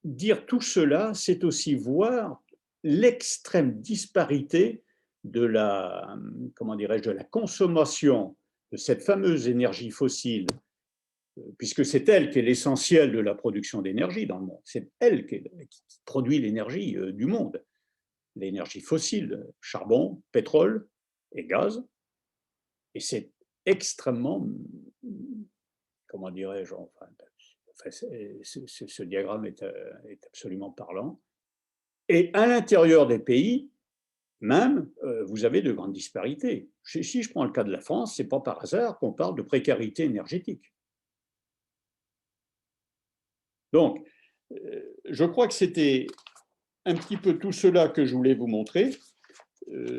S2: dire tout cela, c'est aussi voir l'extrême disparité de la, comment dirais-je, de la consommation de cette fameuse énergie fossile, puisque c'est elle qui est l'essentiel de la production d'énergie dans le monde. C'est elle qui produit l'énergie du monde. L'énergie fossile, charbon, pétrole et gaz. Et c'est extrêmement, comment dirais-je, enfin, ce diagramme est absolument parlant. Et à l'intérieur des pays, même, vous avez de grandes disparités. Si je prends le cas de la France, ce n'est pas par hasard qu'on parle de précarité énergétique. Donc, je crois que c'était un petit peu tout cela que je voulais vous montrer.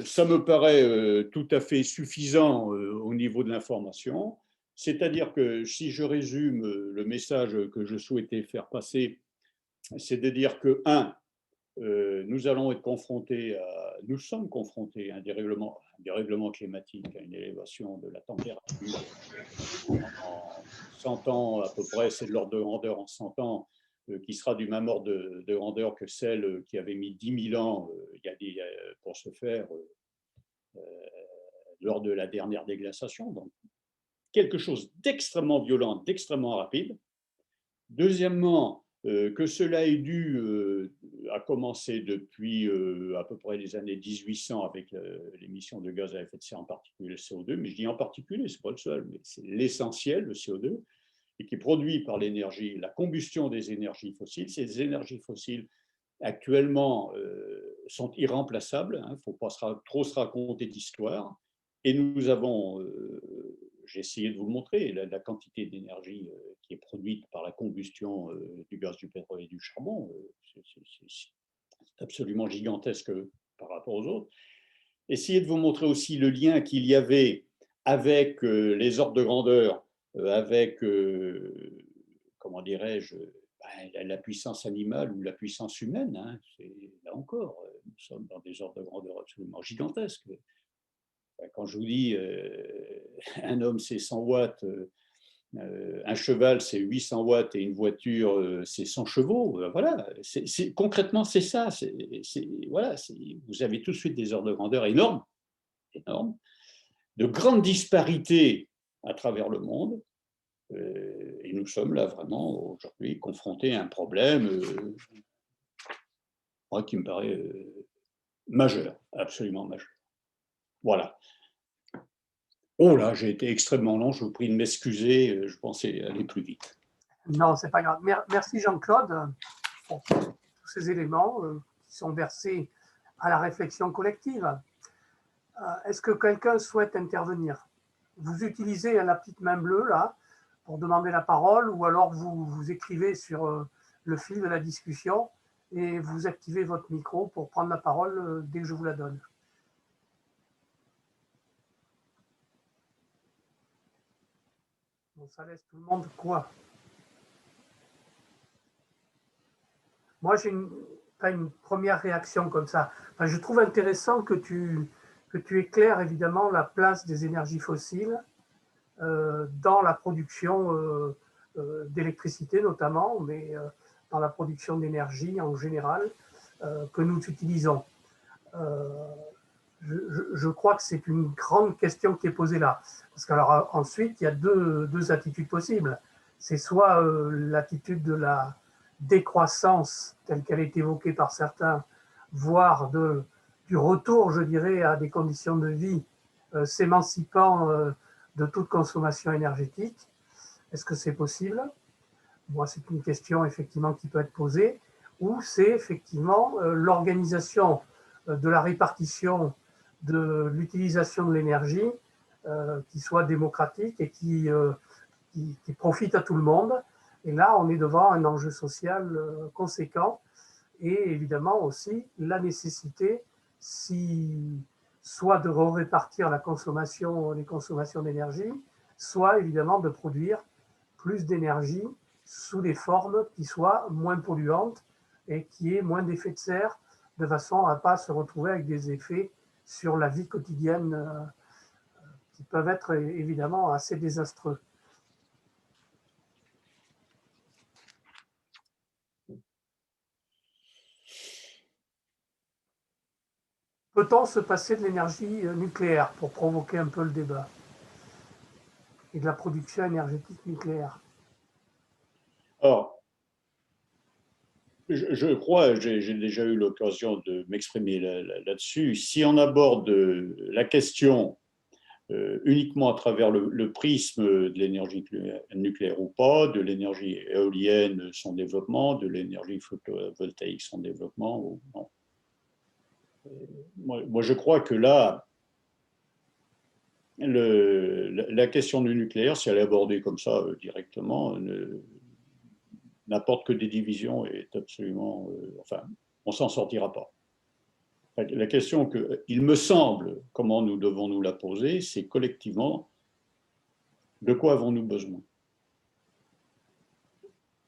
S2: Ça me paraît tout à fait suffisant au niveau de l'information. C'est-à-dire que si je résume le message que je souhaitais faire passer, c'est de dire que, nous allons être confrontés nous sommes confrontés à un dérèglement climatique, à une élévation de la température. En 100 ans, à peu près, c'est de l'ordre de grandeur en 100 ans, qui sera du même ordre de grandeur que celle qui avait mis 10 000 ans pour se faire lors de la dernière déglaciation. Donc, quelque chose d'extrêmement violent, d'extrêmement rapide. Deuxièmement, que cela est dû à commencer depuis à peu près les années 1800 avec l'émission de gaz à effet de serre, en particulier le CO2, mais je dis en particulier, ce n'est pas le seul, mais c'est l'essentiel, le CO2, et qui est produit par l'énergie, la combustion des énergies fossiles. Ces énergies fossiles, actuellement, sont irremplaçables, il ne faut pas trop se raconter d'histoire, et nous avons j'ai essayé de vous le montrer, la quantité d'énergie qui est produite par la combustion du gaz, du pétrole et du charbon, c'est absolument gigantesque par rapport aux autres. Essayez de vous montrer aussi le lien qu'il y avait avec les ordres de grandeur, avec, comment dirais-je, la puissance animale ou la puissance humaine. Hein, là encore, nous sommes dans des ordres de grandeur absolument gigantesques. Quand je vous dis un homme c'est 100 watts, un cheval c'est 800 watts et une voiture c'est 100 chevaux, voilà, concrètement c'est ça. Voilà, vous avez tout de suite des ordres de grandeur énormes, énormes, de grandes disparités à travers le monde, et nous sommes là vraiment aujourd'hui confrontés à un problème qui me paraît majeur, absolument majeur. Voilà. Oh là, j'ai été extrêmement long, je vous prie de m'excuser, je pensais aller plus vite.
S1: Non, c'est pas grave. Merci Jean-Claude pour tous ces éléments qui sont versés à la réflexion collective. Est-ce que quelqu'un souhaite intervenir? Vous utilisez la petite main bleue là pour demander la parole, ou alors vous écrivez sur le fil de la discussion et vous activez votre micro pour prendre la parole dès que je vous la donne. Donc ça laisse tout le monde quoi? Moi, j'ai une première réaction comme ça. Enfin, je trouve intéressant que tu éclaires évidemment la place des énergies fossiles dans la production d'électricité notamment, mais dans la production d'énergie en général que nous utilisons. Je crois que c'est une grande question qui est posée là. Parce qu'alors ensuite, il y a deux attitudes possibles. C'est soit l'attitude de la décroissance telle qu'elle est évoquée par certains, voire du retour, je dirais, à des conditions de vie s'émancipant de toute consommation énergétique. Est-ce que c'est possible? Moi, c'est une question effectivement qui peut être posée. Ou c'est effectivement l'organisation de la répartition de l'utilisation de l'énergie qui soit démocratique et qui profite à tout le monde. Et là, on est devant un enjeu social conséquent et évidemment aussi la nécessité, soit de répartir les consommations d'énergie, soit évidemment de produire plus d'énergie sous des formes qui soient moins polluantes et qui aient moins d'effets de serre, de façon à ne pas se retrouver avec des effets sur la vie quotidienne qui peuvent être évidemment assez désastreux. Peut-on se passer de l'énergie nucléaire pour provoquer un peu le débat et de la production énergétique nucléaire?
S2: Alors, je crois, j'ai déjà eu l'occasion de m'exprimer là-dessus. Si on aborde la question uniquement à travers le prisme de l'énergie nucléaire ou pas, de l'énergie éolienne, son développement, de l'énergie photovoltaïque, son développement, ou non. Moi, je crois que là, la question du nucléaire, si elle est abordée comme ça directement, n'apporte que des divisions et est absolument. Enfin, on s'en sortira pas. La question que, il me semble, comment nous devons nous la poser, c'est collectivement, de quoi avons-nous besoin?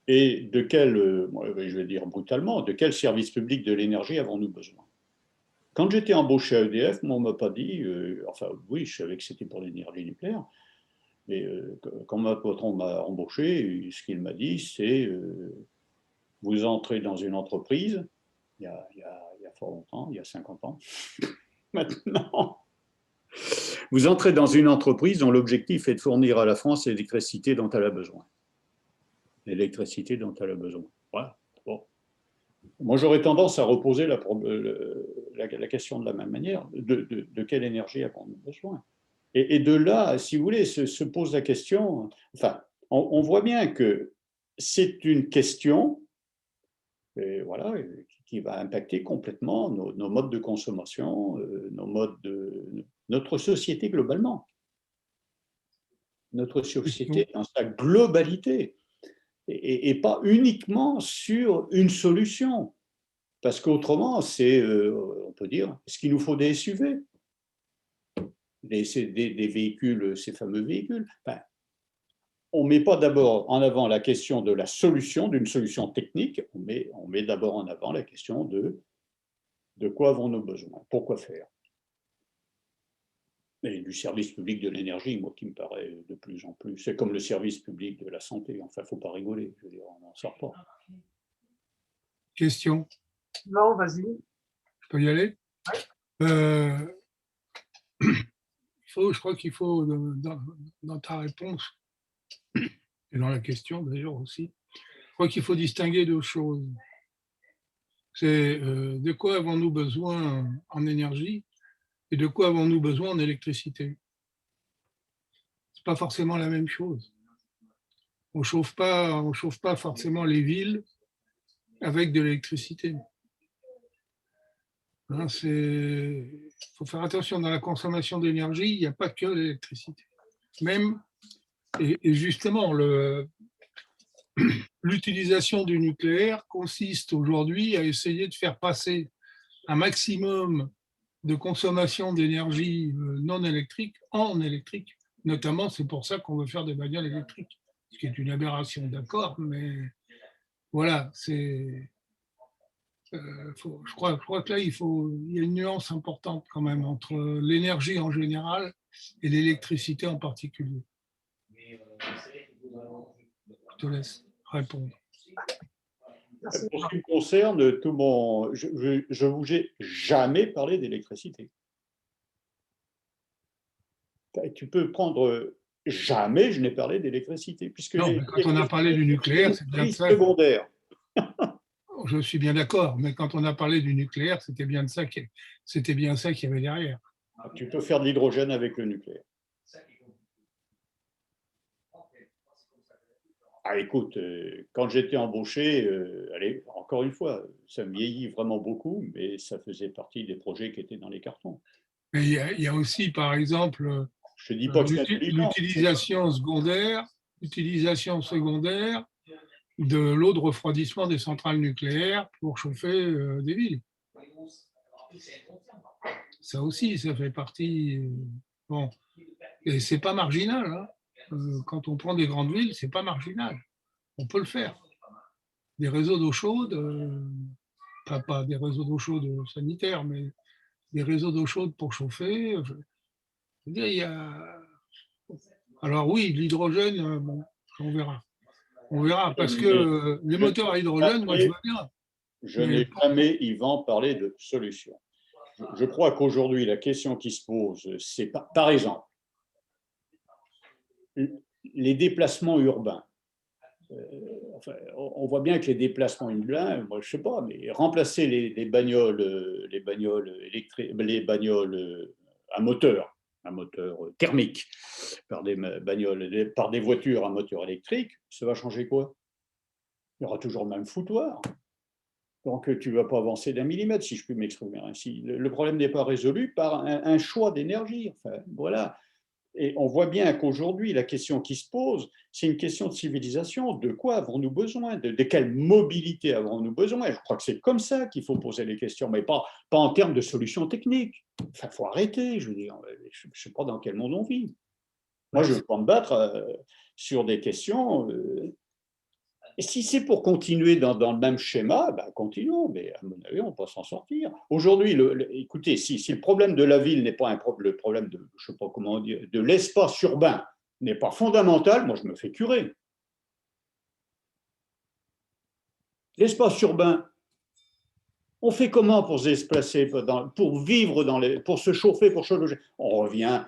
S2: Et de quel, je vais dire brutalement, de quel service public de l'énergie avons-nous besoin? Quand j'étais embauché à EDF, moi, on ne m'a pas dit, enfin oui, je savais que c'était pour l'énergie nucléaire, mais quand ma patron m'a embauché, ce qu'il m'a dit, c'est vous entrez dans une entreprise, il y a fort longtemps, il y a 50 ans, maintenant, vous entrez dans une entreprise dont l'objectif est de fournir à la France l'électricité dont elle a besoin. L'électricité dont elle a besoin. Voilà. Bon. Moi, j'aurais tendance à reposer la question de la même manière. De quelle énergie avons-nous besoin? Et de là, si vous voulez, se pose la question, enfin, on voit bien que c'est une question voilà, qui va impacter complètement nos modes de consommation, notre société globalement. Notre société dans sa globalité. Et pas uniquement sur une solution. Parce qu'autrement, c'est, on peut dire, est-ce qu'il nous faut des SUV? Des véhicules, ces fameux véhicules. Enfin, on ne met pas d'abord en avant la question de la solution, d'une solution technique, on met d'abord en avant la question de quoi avons-nous besoin, pourquoi faire. Et du service public de l'énergie, moi, qui me paraît de plus en plus. C'est comme le service public de la santé. Enfin, il ne faut pas rigoler. Je veux dire, on n'en sort pas.
S3: Question.
S1: Non, vas-y.
S3: Je peux y aller?
S1: Ouais.
S3: Je crois qu'il faut, dans ta réponse, et dans la question d'ailleurs aussi, je crois qu'il faut distinguer deux choses. C'est de quoi avons-nous besoin en énergie et de quoi avons-nous besoin en électricité. C'est pas forcément la même chose. On chauffe pas forcément les villes avec de l'électricité. Hein, faut faire attention, dans la consommation d'énergie, il n'y a pas que l'électricité. Même, et justement, l'utilisation du nucléaire consiste aujourd'hui à essayer de faire passer un maximum de consommation d'énergie non électrique en électrique. Notamment, c'est pour ça qu'on veut faire des bagnoles électriques, ce qui est une aberration, d'accord, mais voilà, je crois que là, il y a une nuance importante quand même entre l'énergie en général et l'électricité en particulier. Je te laisse répondre.
S2: Pour ce qui me concerne, je ne vous ai jamais parlé d'électricité. Tu peux prendre Jamais je n'ai parlé d'électricité, puisque
S3: Non, mais quand on a parlé du nucléaire, c'est bien de ça.
S2: secondaire.
S3: Je suis bien d'accord, mais quand on a parlé du nucléaire, c'était bien ça qu'il y avait derrière.
S2: Tu peux faire de l'hydrogène avec le nucléaire. Ah, écoute, quand j'étais embauché, allez, encore une fois, ça me vieillit vraiment beaucoup, mais ça faisait partie des projets qui étaient dans les cartons.
S3: Mais il y a aussi, par exemple,
S2: Je ne dis pas que c'est intelligent.
S3: l'utilisation secondaire de l'eau de refroidissement des centrales nucléaires pour chauffer des villes. Ça aussi, ça fait partie. Bon, et c'est pas marginal. Hein. Quand on prend des grandes villes, c'est pas marginal. On peut le faire. Des réseaux d'eau chaude, pas des réseaux d'eau chaude sanitaires, mais des réseaux d'eau chaude pour chauffer. Je veux dire, il y a... Alors oui, l'hydrogène, bon, on verra. On verra, parce que les moteurs à hydrogène, moi je veux bien.
S2: Je n'ai jamais, Yvan, parlé de solution. Je crois qu'aujourd'hui, la question qui se pose, c'est par exemple, les déplacements urbains. Enfin, on voit bien que les déplacements urbains, moi je sais pas, mais remplacer les bagnoles électriques, les bagnoles à moteur thermique par des voitures à moteur électrique, ça va changer quoi? Il y aura toujours le même foutoir. Donc, tu ne vas pas avancer d'1 millimètre, si je puis m'exprimer ainsi. Le problème n'est pas résolu par un choix d'énergie. Enfin, voilà. Et on voit bien qu'aujourd'hui, la question qui se pose, c'est une question de civilisation. De quoi avons-nous besoin? De quelle mobilité avons-nous besoin? Je crois que c'est comme ça qu'il faut poser les questions, mais pas en termes de solutions techniques. Enfin, il faut arrêter, je veux dire. Je ne sais pas dans quel monde on vit. Moi, je ne veux pas me battre sur des questions. Et si c'est pour continuer dans le même schéma, ben continuons, mais à mon avis, on peut s'en sortir. Aujourd'hui, écoutez, si le problème de la ville n'est pas le problème de, je sais pas comment dire, de l'espace urbain n'est pas fondamental, moi je me fais curer. L'espace urbain, on fait comment pour se déplacer, pour vivre, pour se chauffer, pour se loger? On revient,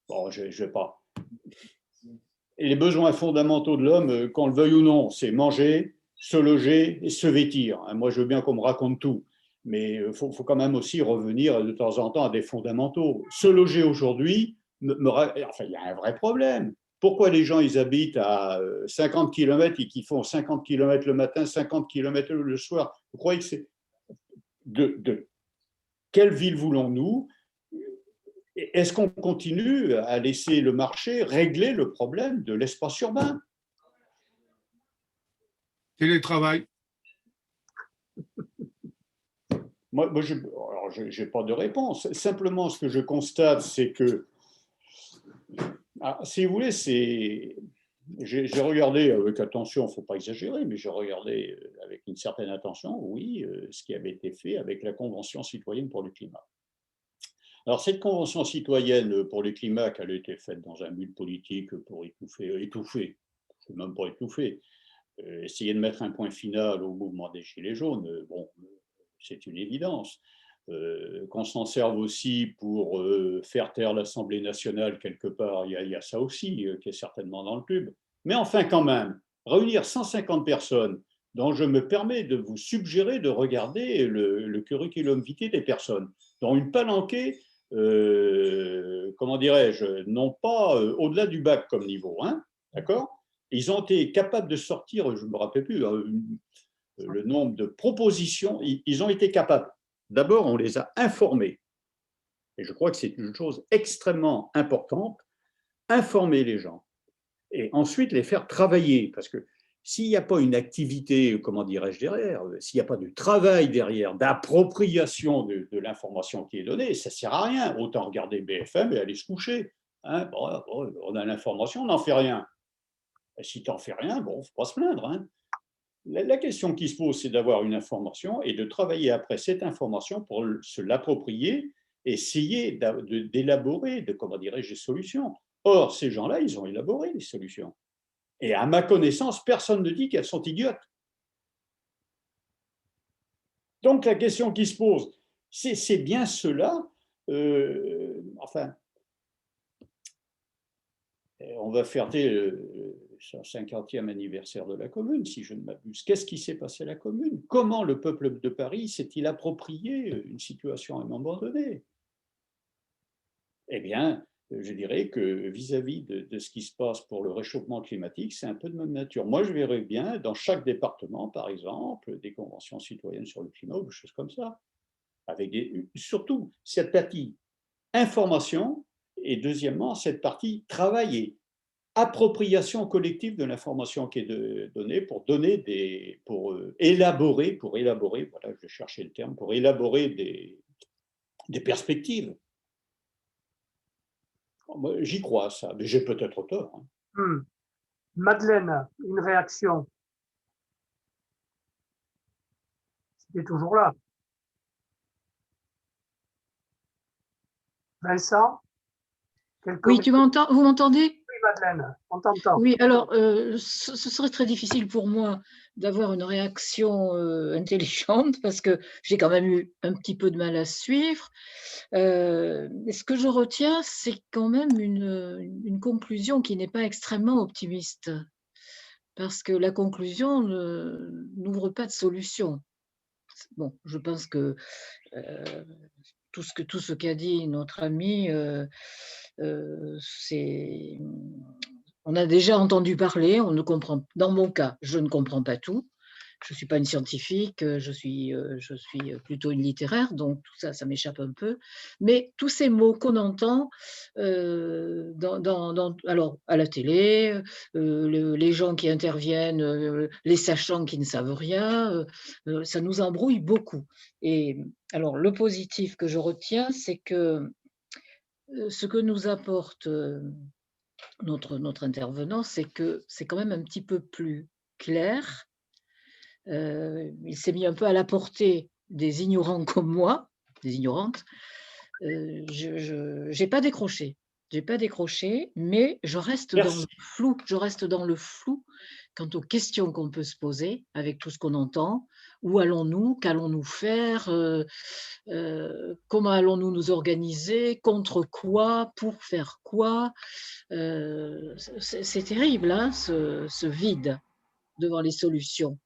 S2: bon, je ne vais pas. Et les besoins fondamentaux de l'homme, qu'on le veuille ou non, c'est manger, se loger et se vêtir. Moi, je veux bien qu'on me raconte tout, mais il faut quand même aussi revenir de temps en temps à des fondamentaux. Se loger aujourd'hui, enfin, il y a un vrai problème. Pourquoi les gens, ils habitent à 50 km et qu'ils font 50 km le matin, 50 km le soir? Vous croyez que c'est... De quelle ville voulons-nous? Est-ce qu'on continue à laisser le marché régler le problème de l'espace urbain?
S3: Télétravail.
S2: Moi je n'ai pas de réponse. Simplement, ce que je constate, c'est que, si vous voulez, j'ai regardé avec attention, il ne faut pas exagérer, mais j'ai regardé avec une certaine attention, oui, ce qui avait été fait avec la Convention citoyenne pour le climat. Alors, cette Convention citoyenne pour le climat, qu'elle a été faite dans un but politique pour étouffer, même pas étouffer, essayer de mettre un point final au mouvement des Gilets jaunes, bon, c'est une évidence. Qu'on s'en serve aussi pour faire taire l'Assemblée nationale quelque part, il y a ça aussi qui est certainement dans le tube. Mais enfin, quand même, réunir 150 personnes, dont je me permets de vous suggérer de regarder le curriculum vitae des personnes, dont une palanquée, comment dirais-je, non pas au-delà du bac comme niveau, hein, d'accord? Ils ont été capables de sortir, je ne me rappelle plus, le nombre de propositions, ils ont été capables. D'abord, on les a informés. Et je crois que c'est une chose extrêmement importante, informer les gens. Et ensuite, les faire travailler. Parce que s'il n'y a pas une activité, comment dirais-je, derrière, s'il n'y a pas de travail derrière, d'appropriation de l'information qui est donnée, ça ne sert à rien. Autant regarder BFM et aller se coucher. Hein, bon, on a l'information, on n'en fait rien. Et si tu n'en fais rien, bon, il ne faut pas se plaindre. Hein. La question qui se pose, c'est d'avoir une information et de travailler après cette information pour se l'approprier, essayer d'élaborer, comment dirais-je, des solutions. Or, ces gens-là, ils ont élaboré des solutions. Et à ma connaissance, personne ne dit qu'elles sont idiotes. Donc, la question qui se pose, c'est bien cela. Enfin, On va fêter son 50e anniversaire de la Commune, si je ne m'abuse. Qu'est-ce qui s'est passé à la Commune? Comment le peuple de Paris s'est-il approprié une situation à un moment donné? Eh bien, je dirais que vis-à-vis de ce qui se passe pour le réchauffement climatique, c'est un peu de même nature. Moi, je verrais bien dans chaque département, par exemple, des conventions citoyennes sur le climat ou des choses comme ça, avec surtout cette partie information et deuxièmement cette partie travail et appropriation collective de l'information qui est donnée pour élaborer, voilà, je vais chercher le terme, pour élaborer des perspectives. J'y crois, ça, mais j'ai peut-être tort. Hein.
S1: Madeleine, une réaction? Tu es toujours là. Vincent?
S4: Oui, vous m'entendez?
S1: Oui, Madeleine, on t'entend.
S4: Oui, alors, ce serait très difficile pour moi d'avoir une réaction intelligente parce que j'ai quand même eu un petit peu de mal à suivre. Ce que je retiens, c'est quand même une conclusion qui n'est pas extrêmement optimiste parce que la conclusion n'ouvre pas de solution. Bon, je pense que tout ce qu'a dit notre ami, c'est on a déjà entendu parler, on ne comprend dans mon cas, je ne comprends pas tout. Je ne suis pas une scientifique, je suis plutôt une littéraire, donc tout ça, ça m'échappe un peu. Mais tous ces mots qu'on entend, alors à la télé, les gens qui interviennent, les sachants qui ne savent rien, ça nous embrouille beaucoup. Et alors le positif que je retiens, c'est que, ce que nous apporte, notre intervenant, c'est que c'est quand même un petit peu plus clair. Il s'est mis un peu à la portée des ignorants comme moi, des ignorantes. Je n'ai pas décroché. J'ai pas décroché, mais je reste dans le flou. Je reste dans le flou quant aux questions qu'on peut se poser avec tout ce qu'on entend. Où allons-nous? Qu'allons-nous faire? Comment allons-nous nous organiser? Contre quoi? Pour faire quoi? C'est terrible, hein, ce vide devant les solutions.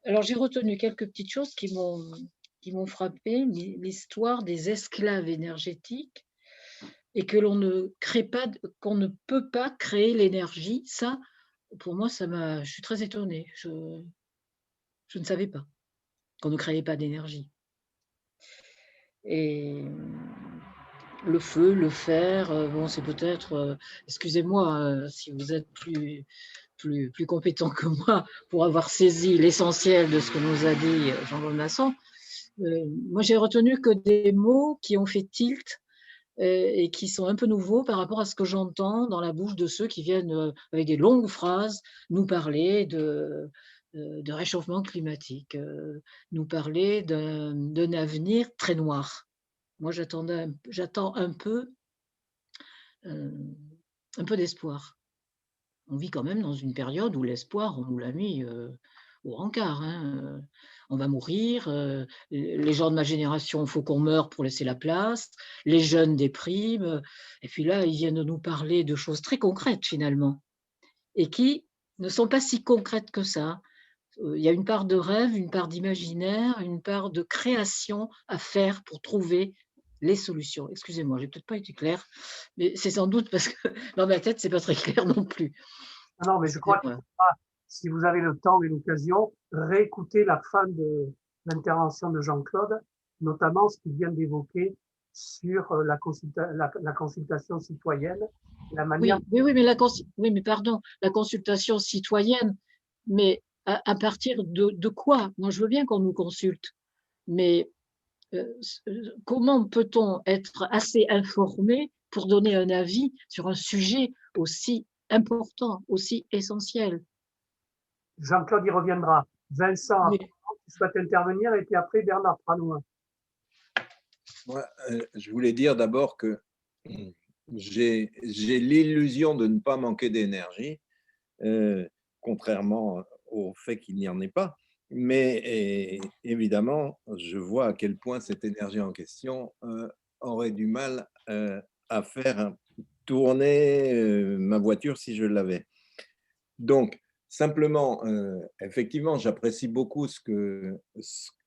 S4: Alors j'ai retenu quelques petites choses qui m'ont frappée, l'histoire des esclaves énergétiques et que l'on ne crée pas, qu'on ne peut pas créer l'énergie. Ça, pour moi, je suis très étonnée. Je ne savais pas qu'on ne créait pas d'énergie. Et le feu, le fer, bon, c'est peut-être, excusez-moi si vous êtes plus compétent que moi pour avoir saisi l'essentiel de ce que nous a dit Jean-Claude Masson. Moi, j'ai retenu que des mots qui ont fait tilt et qui sont un peu nouveaux par rapport à ce que j'entends dans la bouche de ceux qui viennent avec des longues phrases nous parler de réchauffement climatique, nous parler d'un avenir très noir. Moi, j'attends un peu d'espoir. On vit quand même dans une période où l'espoir, on nous l'a mis au rencard. Hein. On va mourir, les gens de ma génération, il faut qu'on meure pour laisser la place, les jeunes dépriment, et puis là, ils viennent nous parler de choses très concrètes finalement, et qui ne sont pas si concrètes que ça. Il y a une part de rêve, une part d'imaginaire, une part de création à faire pour trouver les solutions. Excusez-moi, j'ai peut-être pas été claire, mais c'est sans doute parce que dans ma tête, c'est pas très clair non plus.
S1: Non, mais je crois qu'il faudra, si vous avez le temps et l'occasion, réécouter la fin de l'intervention de Jean-Claude, notamment ce qu'il vient d'évoquer sur la consultation citoyenne, la manière.
S4: Oui, mais pardon, la consultation citoyenne, mais à partir de quoi? Moi, je veux bien qu'on nous consulte, mais comment peut-on être assez informé pour donner un avis sur un sujet aussi important, aussi essentiel?
S1: Jean-Claude y reviendra. Vincent,
S4: Mais,
S1: tu souhaites intervenir et puis après Bernard Pranois.
S5: Moi, je voulais dire d'abord que j'ai l'illusion de ne pas manquer d'énergie, contrairement au fait qu'il n'y en ait pas. Mais évidemment, je vois à quel point cette énergie en question aurait du mal à faire tourner ma voiture si je l'avais. Donc, simplement, effectivement, j'apprécie beaucoup ce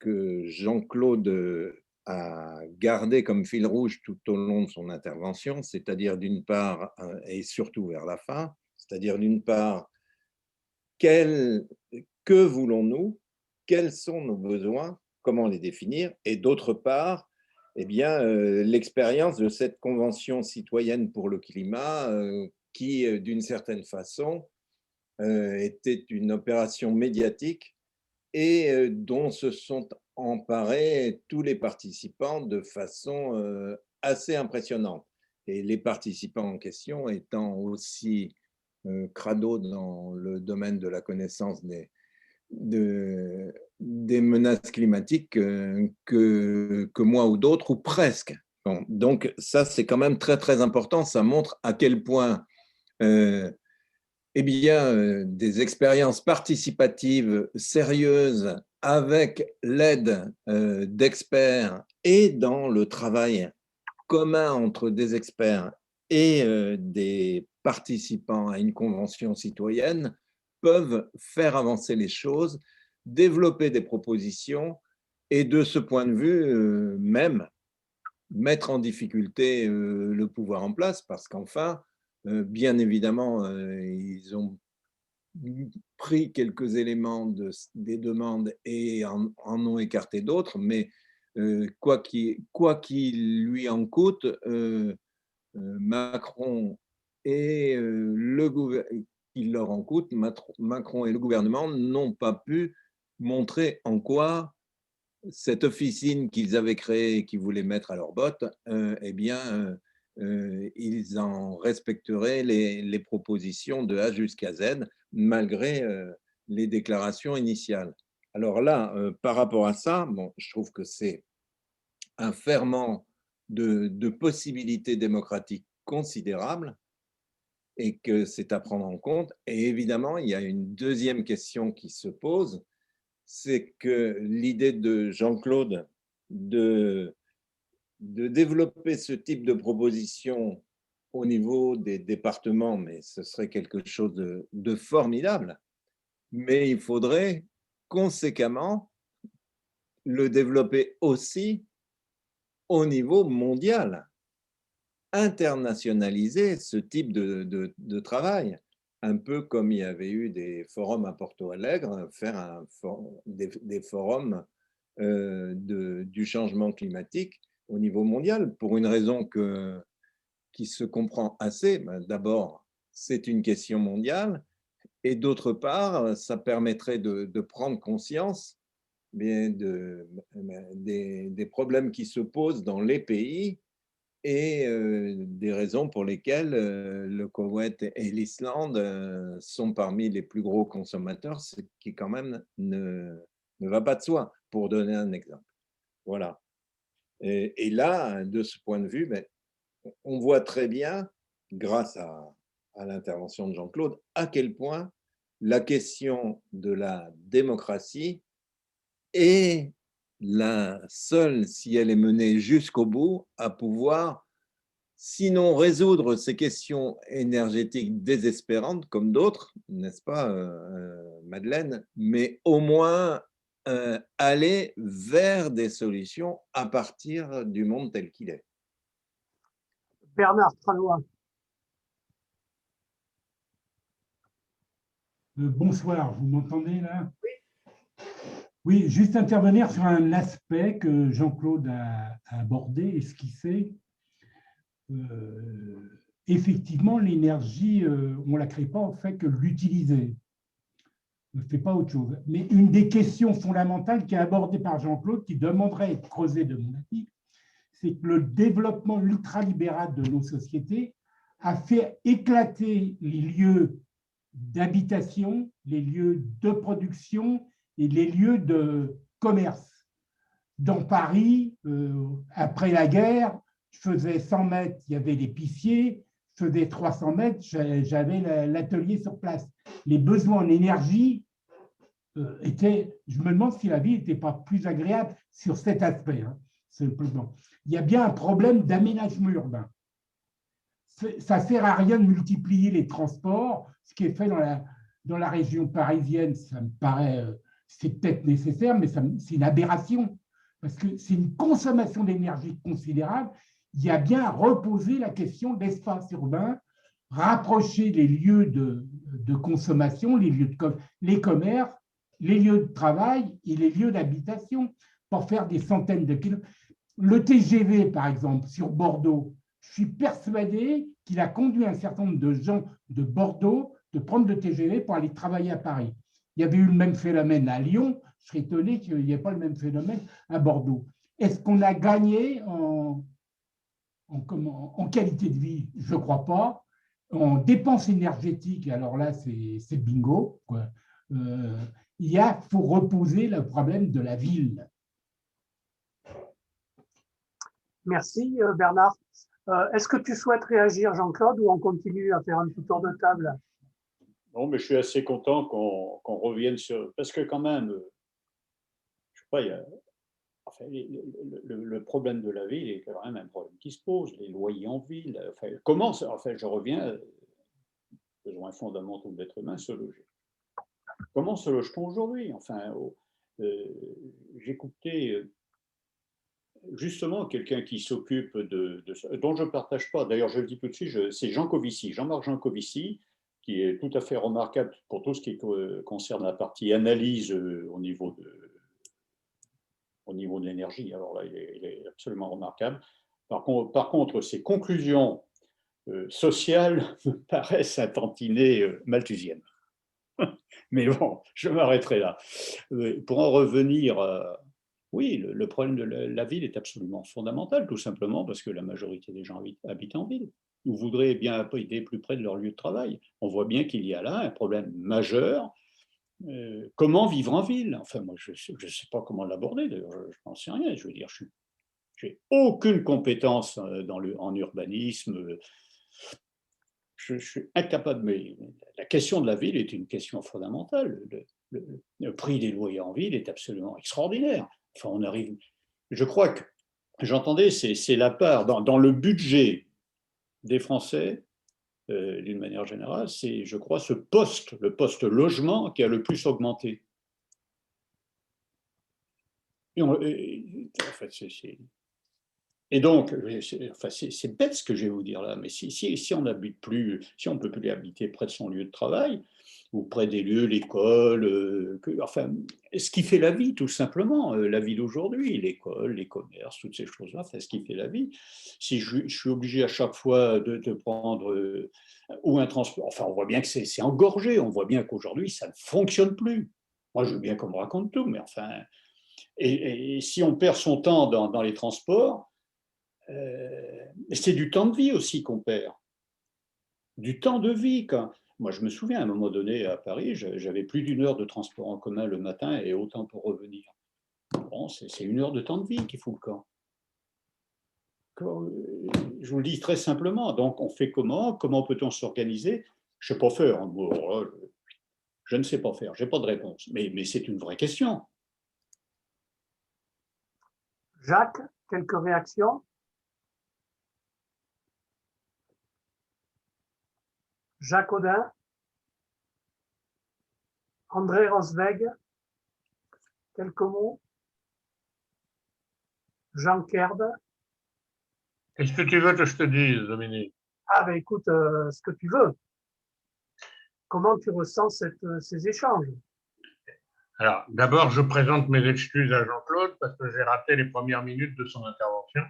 S5: que Jean-Claude a gardé comme fil rouge tout au long de son intervention, c'est-à-dire d'une part, et surtout vers la fin, c'est-à-dire d'une part, que voulons-nous, quels sont nos besoins, comment les définir, et d'autre part, eh bien, l'expérience de cette Convention citoyenne pour le climat qui, d'une certaine façon, était une opération médiatique et dont se sont emparés tous les participants de façon assez impressionnante. Et les participants en question étant aussi crado dans le domaine de la connaissance des menaces climatiques que moi ou d'autres, ou presque. Bon, donc ça, c'est quand même très, très important. Ça montre à quel point eh bien, des expériences participatives sérieuses avec l'aide d'experts et dans le travail commun entre des experts et des participants à une convention citoyenne peuvent faire avancer les choses, développer des propositions et de ce point de vue même mettre en difficulté le pouvoir en place parce qu'enfin, bien évidemment, ils ont pris quelques éléments des demandes et en ont écarté d'autres, mais quoi qu'il lui en coûte, Macron et il leur en coûte, Macron et le gouvernement n'ont pas pu montrer en quoi cette officine qu'ils avaient créée et qu'ils voulaient mettre à leur botte, eh bien, ils en respecteraient les propositions de A jusqu'à Z, malgré les déclarations initiales. Alors là, par rapport à ça, bon, je trouve que c'est un ferment de possibilités démocratiques considérables et que c'est à prendre en compte. Et évidemment, il y a une deuxième question qui se pose, c'est que l'idée de Jean-Claude de développer ce type de proposition au niveau des départements, mais ce serait quelque chose de formidable, mais il faudrait conséquemment le développer aussi au niveau mondial, internationaliser ce type de travail, un peu comme il y avait eu des forums à Porto Alegre, faire des forums du changement climatique au niveau mondial, pour une raison qui se comprend assez. D'abord, c'est une question mondiale, et d'autre part, ça permettrait de prendre conscience bien des problèmes qui se posent dans les pays et des raisons pour lesquelles le Koweït et l'Islande sont parmi les plus gros consommateurs, ce qui quand même ne va pas de soi, pour donner un exemple. Voilà. Et là, de ce point de vue, on voit très bien, grâce à l'intervention de Jean-Claude, à quel point la question de la démocratie est la seule, si elle est menée jusqu'au bout, à pouvoir, sinon résoudre ces questions énergétiques désespérantes, comme d'autres, n'est-ce pas, Madeleine, mais au moins aller vers des solutions à partir du monde tel qu'il est.
S1: Bernard Tranois.
S6: Bonsoir, vous m'entendez là? Oui, juste intervenir sur un aspect que Jean-Claude a abordé, esquissé. Effectivement, l'énergie, on ne la crée pas, on ne fait que l'utiliser. On ne fait pas autre chose. Mais une des questions fondamentales qui est abordée par Jean-Claude, qui demanderait à être creusée de mon avis, c'est que le développement ultralibéral de nos sociétés a fait éclater les lieux d'habitation, les lieux de production et les lieux de commerce. Dans Paris, après la guerre, je faisais 100 mètres, il y avait l'épicier, je faisais 300 mètres, j'avais l'atelier sur place. Les besoins en énergie étaient, je me demande si la vie n'était pas plus agréable sur cet aspect. Hein, simplement. Il y a bien un problème d'aménagement urbain. ça ne sert à rien de multiplier les transports. Ce qui est fait dans la région parisienne, ça me paraît, c'est peut-être nécessaire, mais c'est une aberration, parce que c'est une consommation d'énergie considérable. Il y a bien à reposer la question de l'espace urbain, rapprocher les lieux de consommation, les commerces, les lieux de travail et les lieux d'habitation, pour faire des centaines de kilomètres. Le TGV, par exemple, sur Bordeaux, je suis persuadé qu'il a conduit un certain nombre de gens de Bordeaux de prendre le TGV pour aller travailler à Paris. Il y avait eu le même phénomène à Lyon. Je serais étonné qu'il n'y ait pas le même phénomène à Bordeaux. Est-ce qu'on a gagné en qualité de vie? Je ne crois pas. En dépenses énergétiques, alors là, c'est bingo, quoi. Faut reposer le problème de la ville.
S1: Merci Bernard. Est-ce que tu souhaites réagir, Jean-Claude, ou on continue à faire un petit tour de table?
S2: Non, mais je suis assez content qu'on revienne sur… Parce que quand même, je sais pas, enfin, le problème de la ville est quand même un problème qui se pose. Les loyers en ville, enfin, je reviens aux besoins fondamentaux de l'être humain, se loger. Comment se loge-t-on aujourd'hui? Enfin, j'écoutais justement quelqu'un qui s'occupe dont je ne partage pas, d'ailleurs je le dis tout de suite, c'est Jean-Marc Jancovici, qui est tout à fait remarquable pour tout ce qui concerne la partie analyse au niveau de l'énergie. Alors là, il est absolument remarquable. Par contre, ses conclusions sociales me paraissent un tantinet malthusiennes. Mais bon, je m'arrêterai là. Pour en revenir, oui, le problème de la ville est absolument fondamental, tout simplement parce que la majorité des gens habitent en ville. Ils voudraient bien habiter plus près de leur lieu de travail. On voit bien qu'il y a là un problème majeur. Comment vivre en ville? Enfin, moi, je ne sais pas comment l'aborder, d'ailleurs, je n'en sais rien. Je veux dire, je n'ai aucune compétence en urbanisme. Je suis incapable, mais la question de la ville est une question fondamentale. Le prix des loyers en ville est absolument extraordinaire. Enfin, on arrive. Je crois que, j'entendais, c'est la part dans le budget des Français, d'une manière générale, c'est, je crois, le poste logement qui a le plus augmenté. Et en fait, et donc, c'est bête ce que je vais vous dire là, mais si on n'habite plus, si on ne peut plus habiter près de son lieu de travail, ou près des lieux, l'école, enfin, ce qui fait la vie, tout simplement, la vie d'aujourd'hui, l'école, les commerces, toutes ces choses-là, ce qui fait la vie. Si je suis obligé à chaque fois de prendre ou un transport, enfin, on voit bien que c'est engorgé, on voit bien qu'aujourd'hui, ça ne fonctionne plus. Moi, je veux bien qu'on me raconte tout, mais enfin, et si on perd son temps dans les transports, c'est du temps de vie aussi qu'on perd. Du temps de vie. Moi, je me souviens, à un moment donné, à Paris, j'avais plus d'1 heure de transport en commun le matin et autant pour revenir. Bon, c'est 1 heure de temps de vie qui fout le camp. Je vous le dis très simplement. Donc, on fait comment? Comment peut-on s'organiser? Je ne sais pas faire. Je ne sais pas faire. Je n'ai pas de réponse. Mais c'est une vraie question.
S1: Jacques, quelques réactions? Jacques Audin, André Rosweg, quelques mots? Jean Kerd.
S3: Qu'est-ce que tu veux que je te dise, Dominique?
S1: Ah ben écoute, ce que tu veux. Comment tu ressens ces échanges?
S3: Alors, d'abord, je présente mes excuses à Jean-Claude parce que j'ai raté les premières minutes de son intervention.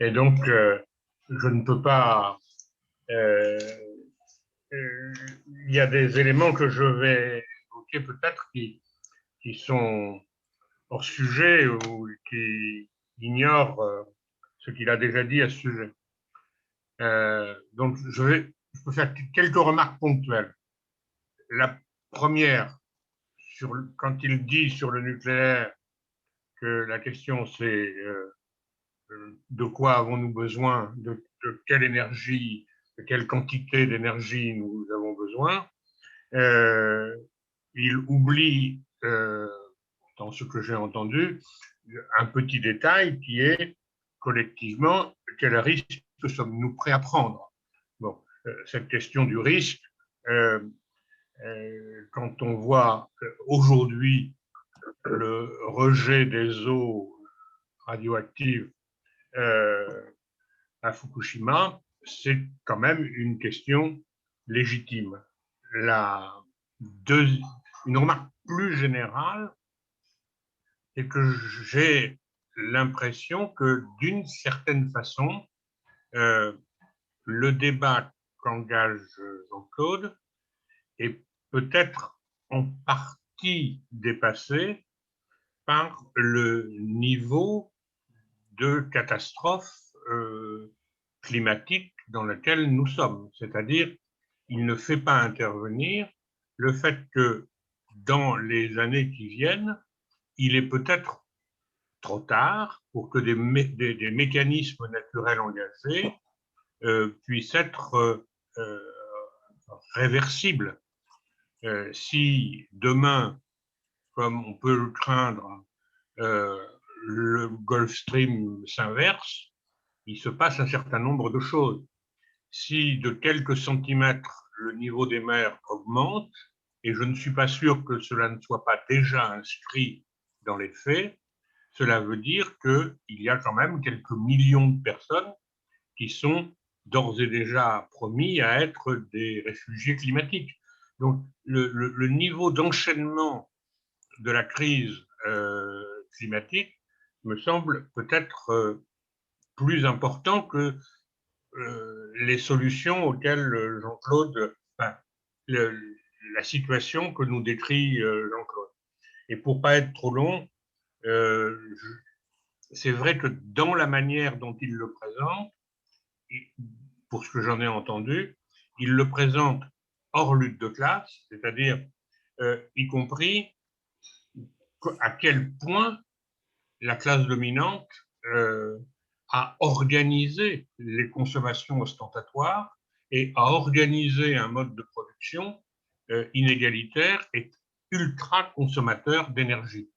S3: Et donc, je ne peux pas… il y a des éléments que je vais évoquer peut-être qui sont hors sujet ou qui ignorent ce qu'il a déjà dit à ce sujet. Donc, je peux faire quelques remarques ponctuelles. La première, quand il dit sur le nucléaire que la question c'est de quoi avons-nous besoin, de quelle énergie, de quelle quantité d'énergie nous avons besoin, il oublie, dans ce que j'ai entendu, un petit détail qui est collectivement quel risque sommes-nous prêts à prendre.
S7: cette question du risque, quand on voit aujourd'hui le rejet des eaux radioactives à Fukushima, c'est quand même une question légitime. Une remarque plus générale est que j'ai l'impression que d'une certaine façon, le débat qu'engage Jean-Claude est peut-être en partie dépassé par le niveau de catastrophe climatique dans lequel nous sommes. C'est-à-dire, il ne fait pas intervenir le fait que dans les années qui viennent, il est peut-être trop tard pour que des mécanismes naturels engagés puissent être réversibles. Si demain, comme on peut le craindre, le Gulf Stream s'inverse, il se passe un certain nombre de choses. Si de quelques centimètres le niveau des mers augmente, et je ne suis pas sûr que cela ne soit pas déjà inscrit dans les faits, cela veut dire qu'il y a quand même quelques millions de personnes qui sont d'ores et déjà promis à être des réfugiés climatiques. Donc le niveau d'enchaînement de la crise climatique me semble peut-être plus important que les solutions auxquelles Jean-Claude, enfin, la situation que nous décrit Jean-Claude. Et pour ne pas être trop long, c'est vrai que dans la manière dont il le présente, pour ce que j'en ai entendu, il le présente hors lutte de classe, c'est-à-dire y compris à quel point la classe dominante a organisé les consommations ostentatoires et a organisé un mode de production inégalitaire et ultra consommateur d'énergie.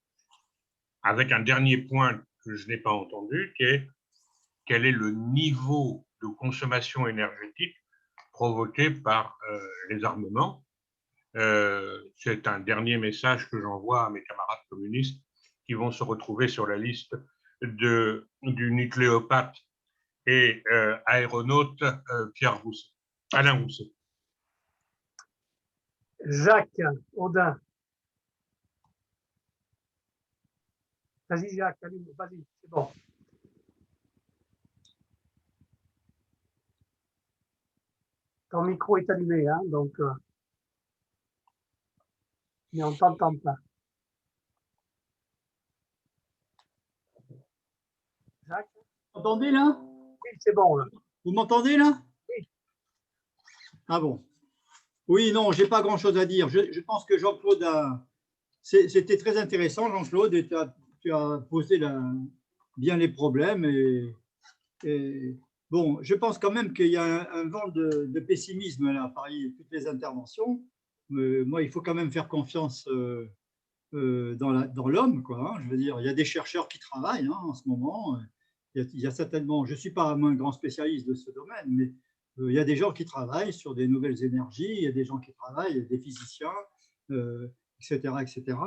S7: Avec un dernier point que je n'ai pas entendu, qui est quel est le niveau de consommation énergétique provoqué par les armements. C'est un dernier message que j'envoie à mes camarades communistes qui vont se retrouver sur la liste du nucléopathe et aéronaute Pierre Rousset, Alain Rousset.
S1: Jacques Audin. Vas-y Jacques, vas-y, c'est bon. Ton micro est allumé, hein, donc mais on ne t'entend pas. Jacques?
S8: Vous m'entendez là?
S1: Oui, c'est bon. Là.
S8: Vous m'entendez là?
S1: Oui.
S8: Ah bon. Oui, non, j'ai pas grand-chose à dire. Je pense que Jean-Claude a... C'était très intéressant, Jean-Claude, et tu as posé bien les problèmes. Et bon, je pense quand même qu'il y a un vent de pessimisme là, par toutes les interventions. Moi, il faut quand même faire confiance dans l'homme, quoi. Hein. Je veux dire, il y a des chercheurs qui travaillent hein, en ce moment. Il y a certainement, je ne suis pas un grand spécialiste de ce domaine, mais il y a des gens qui travaillent sur des nouvelles énergies, il y a des gens qui travaillent, des physiciens, etc. etc.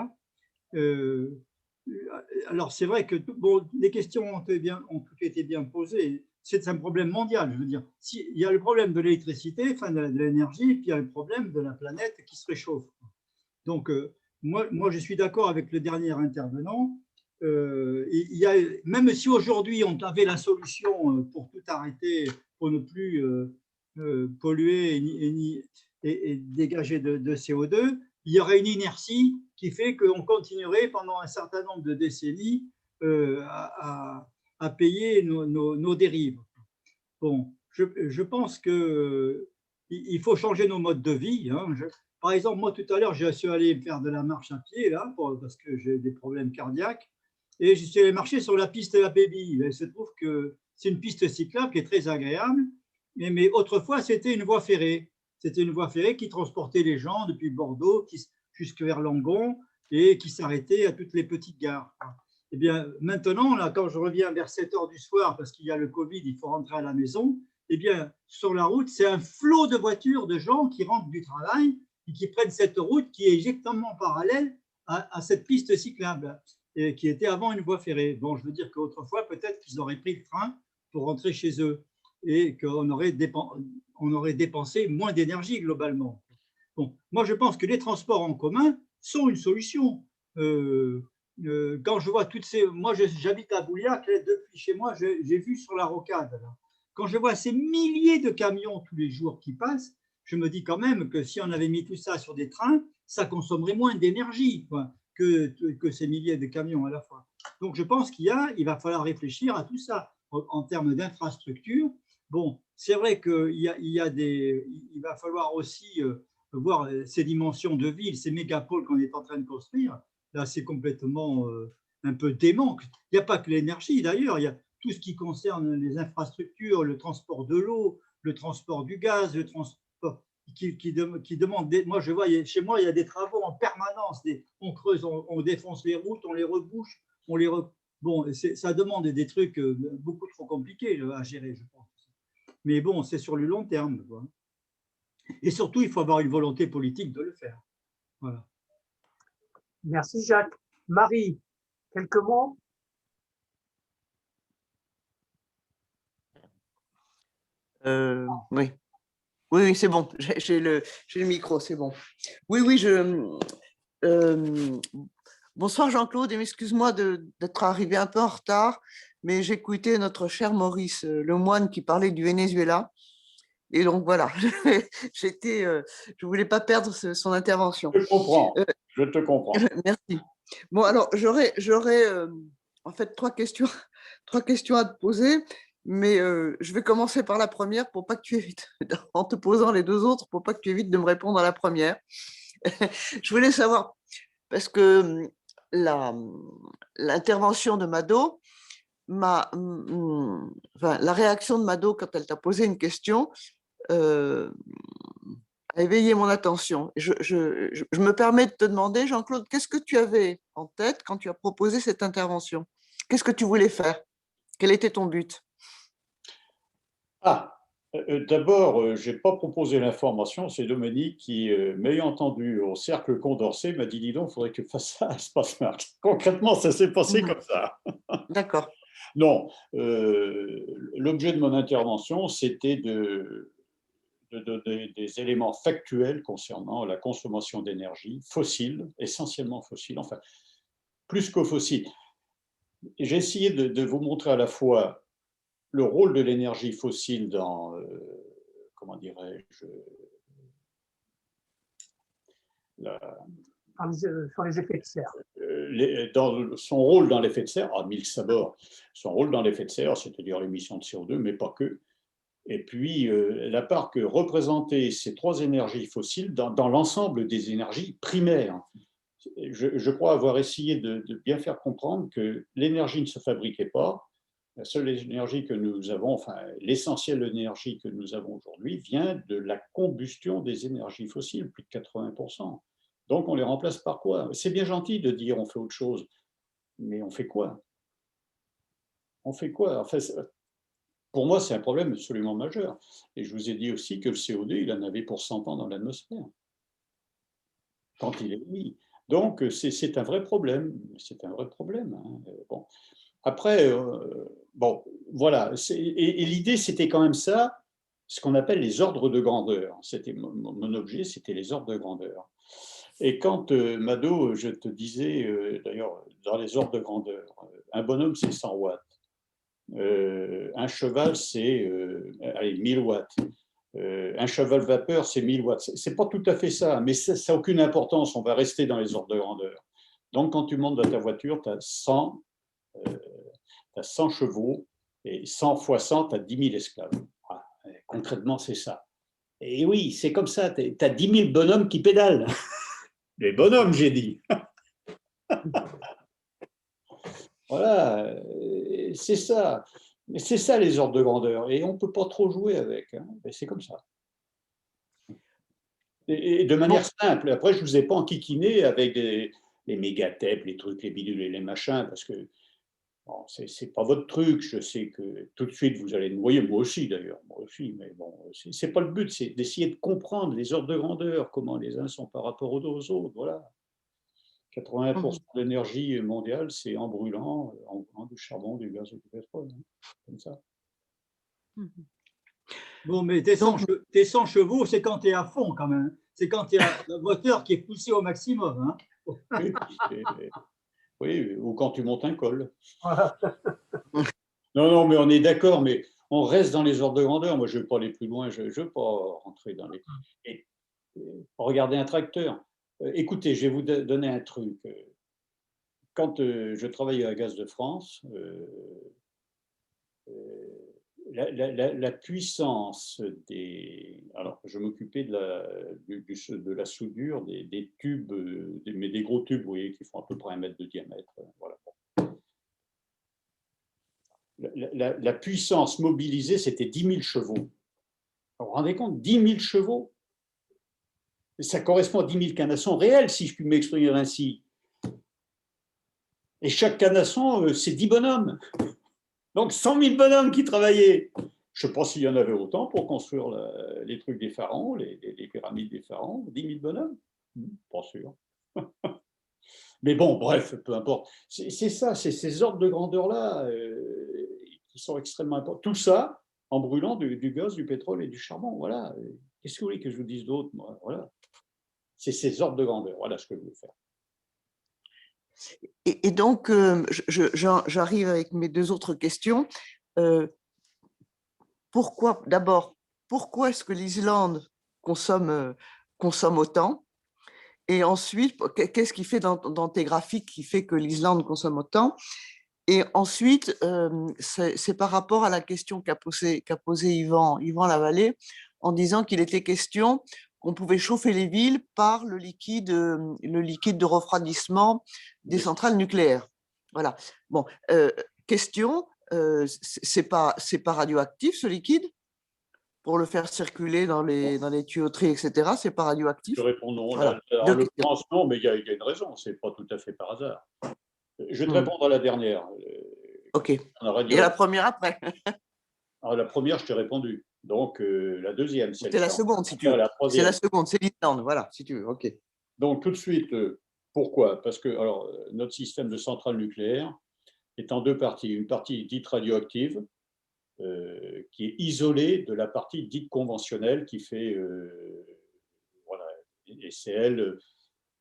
S8: Alors, c'est vrai que bon, les questions ont toutes été bien posées. C'est un problème mondial, je veux dire. Il y a le problème de l'électricité, enfin de l'énergie, puis il y a le problème de la planète qui se réchauffe. Donc, moi, je suis d'accord avec le dernier intervenant. Même si aujourd'hui, on avait la solution pour tout arrêter, pour ne plus polluer et dégager de CO2, il y aurait une inertie qui fait qu'on continuerait pendant un certain nombre de décennies à payer nos dérives. Bon, je pense qu'il faut changer nos modes de vie. Hein. Par exemple, moi, tout à l'heure, je suis allé faire de la marche à pied là, parce que j'ai des problèmes cardiaques. Et je suis allé marcher sur la piste de la Baby. Il se trouve que c'est une piste cyclable qui est très agréable. Mais autrefois, c'était une voie ferrée. C'était une voie ferrée qui transportait les gens depuis Bordeaux jusqu'à vers Langon et qui s'arrêtait à toutes les petites gares. Eh bien, maintenant, là, quand je reviens vers 7 h du soir, parce qu'il y a le Covid, il faut rentrer à la maison, eh bien, sur la route, c'est un flot de voitures, de gens qui rentrent du travail et qui prennent cette route qui est exactement parallèle à cette piste cyclable et qui était avant une voie ferrée. Bon, je veux dire qu'autrefois, peut-être qu'ils auraient pris le train pour rentrer chez eux et qu'on aurait dépensé moins d'énergie globalement. Bon, moi, je pense que les transports en commun sont une solution. Quand je vois toutes ces… Moi, j'habite à Bouliac, depuis chez moi, j'ai vu sur la rocade. Là. Quand je vois ces milliers de camions tous les jours qui passent, je me dis quand même que si on avait mis tout ça sur des trains, ça consommerait moins d'énergie que ces milliers de camions à la fois. Donc, je pense il va falloir réfléchir à tout ça en termes d'infrastructure. Bon, c'est vrai qu'il va falloir aussi voir ces dimensions de ville, ces mégapoles qu'on est en train de construire. Là, c'est complètement un peu dément. Il n'y a pas que l'énergie, d'ailleurs. Il y a tout ce qui concerne les infrastructures, le transport de l'eau, le transport du gaz, le transport qui demande… Moi, je vois, chez moi, il y a des travaux en permanence. On creuse, on défonce les routes, on les rebouche, Bon, ça demande des trucs beaucoup trop compliqués à gérer, je pense. Mais bon, c'est sur le long terme. Quoi. Et surtout, il faut avoir une volonté politique de le faire. Voilà.
S1: Merci Jacques. Marie, quelques mots?
S9: Oui. Oui, c'est bon. J'ai le micro, c'est bon. Oui, bonsoir Jean-Claude, et excuse-moi d'être arrivé un peu en retard, mais j'écoutais notre cher Maurice Lemoine qui parlait du Venezuela. Et donc voilà, je voulais pas perdre son intervention.
S2: Je te comprends. Je te comprends.
S9: Merci. Bon, alors j'aurais en fait trois questions à te poser, mais je vais commencer par la première pour pas que tu évites, en te posant les deux autres, pour pas que tu évites de me répondre à la première. Je voulais savoir, parce que l'intervention de Mado, la réaction de Mado quand elle t'a posé une question a éveillé mon attention. Je me permets de te demander, Jean-Claude, qu'est-ce que tu avais en tête quand tu as proposé cette intervention? Qu'est-ce que tu voulais faire? Quel était ton but?
S2: D'abord, je n'ai pas proposé l'information, c'est Dominique qui, m'ayant entendu au Cercle Condorcet, m'a dit, dis donc, il faudrait que tu fasses ça à Espace Marc. Concrètement, ça s'est passé comme ça.
S9: D'accord.
S2: Non, l'objet de mon intervention, c'était de donner des éléments factuels concernant la consommation d'énergie fossile, essentiellement fossile, enfin, plus qu'au fossile. J'ai essayé de vous montrer à la fois le rôle de l'énergie fossile dans, comment dirais-je,
S1: sur les effets de serre.
S2: Dans son rôle dans l'effet de serre, à mille sabords, son rôle dans l'effet de serre, c'est-à-dire l'émission de CO2, mais pas que. Et puis, la part que représentaient ces trois énergies fossiles dans l'ensemble des énergies primaires. Je crois avoir essayé de bien faire comprendre que l'énergie ne se fabriquait pas. La seule énergie que nous avons, enfin l'essentiel de l'énergie que nous avons aujourd'hui vient de la combustion des énergies fossiles, plus de 80%. Donc on les remplace par quoi? C'est bien gentil de dire on fait autre chose, mais on fait quoi? On fait quoi? En fait, pour moi, c'est un problème absolument majeur. Et je vous ai dit aussi que le CO2, il en avait pour 100 ans dans l'atmosphère, quand il est émis. Donc c'est un vrai problème. C'est un vrai problème. Hein. Bon. Après, bon, voilà. Et l'idée, c'était quand même ça, ce qu'on appelle les ordres de grandeur. C'était mon objet, c'était les ordres de grandeur. Et quand, Mado, je te disais, d'ailleurs, dans les ordres de grandeur, un bonhomme, c'est 100 watts. Un cheval, c'est 1000 watts. Un cheval vapeur, c'est 1000 watts. C'est pas tout à fait ça, mais ça n'a aucune importance. On va rester dans les ordres de grandeur. Donc, quand tu montes dans ta voiture, tu as 100 chevaux, et 100 fois 100, tu as 10 000 esclaves. Voilà. Concrètement, c'est ça. Et oui, c'est comme ça, tu as 10 000 bonhommes qui pédalent. Les bonhommes, j'ai dit. Voilà, c'est ça. C'est ça les ordres de grandeur. Et on ne peut pas trop jouer avec. Hein. C'est comme ça. Et de manière simple. Après, je ne vous ai pas enquiquiné avec les mégathèpes, les trucs, les bidules et les machins, parce que Bon, c'est pas votre truc, je sais que tout de suite vous allez me noyer, moi aussi d'ailleurs, moi aussi, mais bon, c'est pas le but, c'est d'essayer de comprendre les ordres de grandeur, comment les uns sont par rapport aux autres, voilà. 80% de l'énergie mondiale, c'est en brûlant du charbon, du gaz et du pétrole, hein, comme ça.
S8: Bon, mais tes 100 chevaux, c'est quand tu es à fond quand même. C'est quand tu as le moteur qui est poussé au maximum. Hein.
S2: Oui, ou quand tu montes un col.
S1: Voilà.
S2: Non, mais on est d'accord, mais on reste dans les ordres de grandeur. Moi, je ne veux pas aller plus loin, je ne veux pas rentrer dans les... Regardez un tracteur. Écoutez, je vais vous donner un truc. Quand je travaillais à Gaz de France, la puissance des... Alors, je m'occupais de la soudure des tubes, mais des gros tubes, vous voyez, qui font à peu près 1 mètre de diamètre. Voilà. La puissance mobilisée, c'était 10 000 chevaux. Vous vous rendez compte, 10 000 chevaux? Ça correspond à 10 000 canassons réels, si je puis m'exprimer ainsi. Et chaque canasson, c'est 10 bonhommes. Donc 100 000 bonhommes qui travaillaient. Je ne sais pas s'il y en avait autant pour construire les trucs des pharaons, les pyramides des pharaons. 10 000 bonhommes? Pas sûr. Mais bon, bref, peu importe. C'est ça, c'est ces ordres de grandeur-là qui sont extrêmement importants. Tout ça en brûlant du gaz, du pétrole et du charbon. Voilà. Qu'est-ce que vous voulez que je vous dise d'autre? Voilà. C'est ces ordres de grandeur. Voilà ce que je veux faire.
S9: Et donc, j'arrive avec mes 2 autres questions. D'abord, pourquoi est-ce que l'Islande consomme autant? Et ensuite, qu'est-ce qui fait dans tes graphiques qui fait que l'Islande consomme autant? Et ensuite, c'est par rapport à la question qu'a posée Yvan Lavallée, en disant qu'il était question qu'on pouvait chauffer les villes par le liquide de refroidissement des centrales nucléaires. Voilà. Bon, question, c'est pas radioactif ce liquide? Pour le faire circuler dans les tuyauteries, etc., c'est pas radioactif?
S2: Je réponds non.
S9: Voilà.
S2: En l'occurrence, non, mais il y a une raison, c'est pas tout à fait par hasard. Je vais te répondre à la dernière.
S9: Ok. Et la première après?
S2: Alors, la première, je t'ai répondu. Donc, la deuxième, c'est
S9: la seconde, si tu veux. C'est la seconde, c'est l'Islande, voilà, si tu veux. Ok.
S2: Donc, tout de suite, pourquoi? Parce que alors, notre système de centrale nucléaire est en 2 parties. Une partie dite radioactive, qui est isolée de la partie dite conventionnelle qui fait, voilà, et c'est elle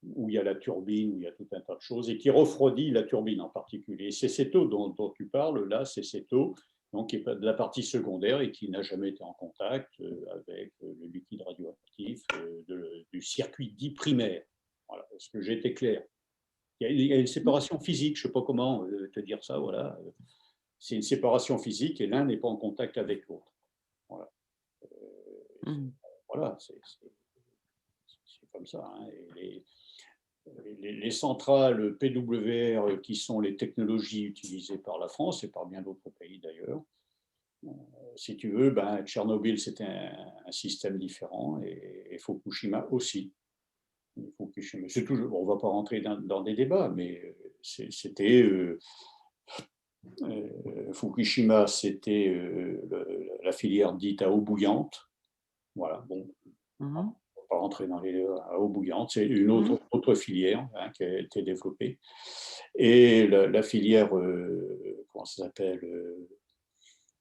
S2: où il y a la turbine, où il y a tout un tas de choses, et qui refroidit la turbine en particulier. Et c'est cette eau dont tu parles, là, c'est cette eau donc, qui est de la partie secondaire et qui n'a jamais été en contact avec le liquide radioactif du circuit dit primaire. Voilà, est-ce que j'ai été clair? Il y a une séparation physique, je ne sais pas comment te dire ça, voilà. C'est une séparation physique et l'un n'est pas en contact avec l'autre. Voilà, voilà, c'est comme ça. Hein. Et les centrales PWR, qui sont les technologies utilisées par la France et par bien d'autres pays d'ailleurs, si tu veux, Tchernobyl, c'était un système différent et Fukushima aussi. C'est toujours, on ne va pas rentrer dans des débats, mais c'était... Fukushima, c'était la filière dite à eau bouillante. Voilà, bon, on ne va pas rentrer dans les à eau bouillante, c'est une autre filière qui a été développée. Et la filière, comment ça s'appelle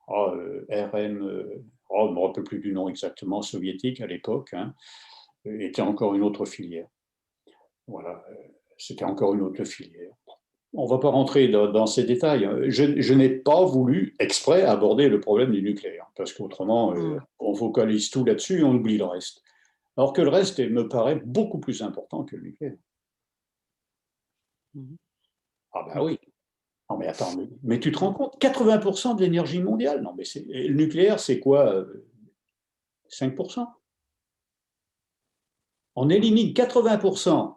S2: RM, je ne me rappelle plus du nom exactement, soviétique à l'époque, était encore une autre filière. Voilà, c'était encore une autre filière. On ne va pas rentrer dans ces détails. Je n'ai pas voulu exprès aborder le problème du nucléaire, parce qu'autrement, on focalise tout là-dessus et on oublie le reste. Alors que le reste me paraît beaucoup plus important que le nucléaire. Ah ben oui. Non mais attends, mais tu te rends compte, 80% de l'énergie mondiale, non mais le nucléaire, c'est quoi 5%. On élimine 80%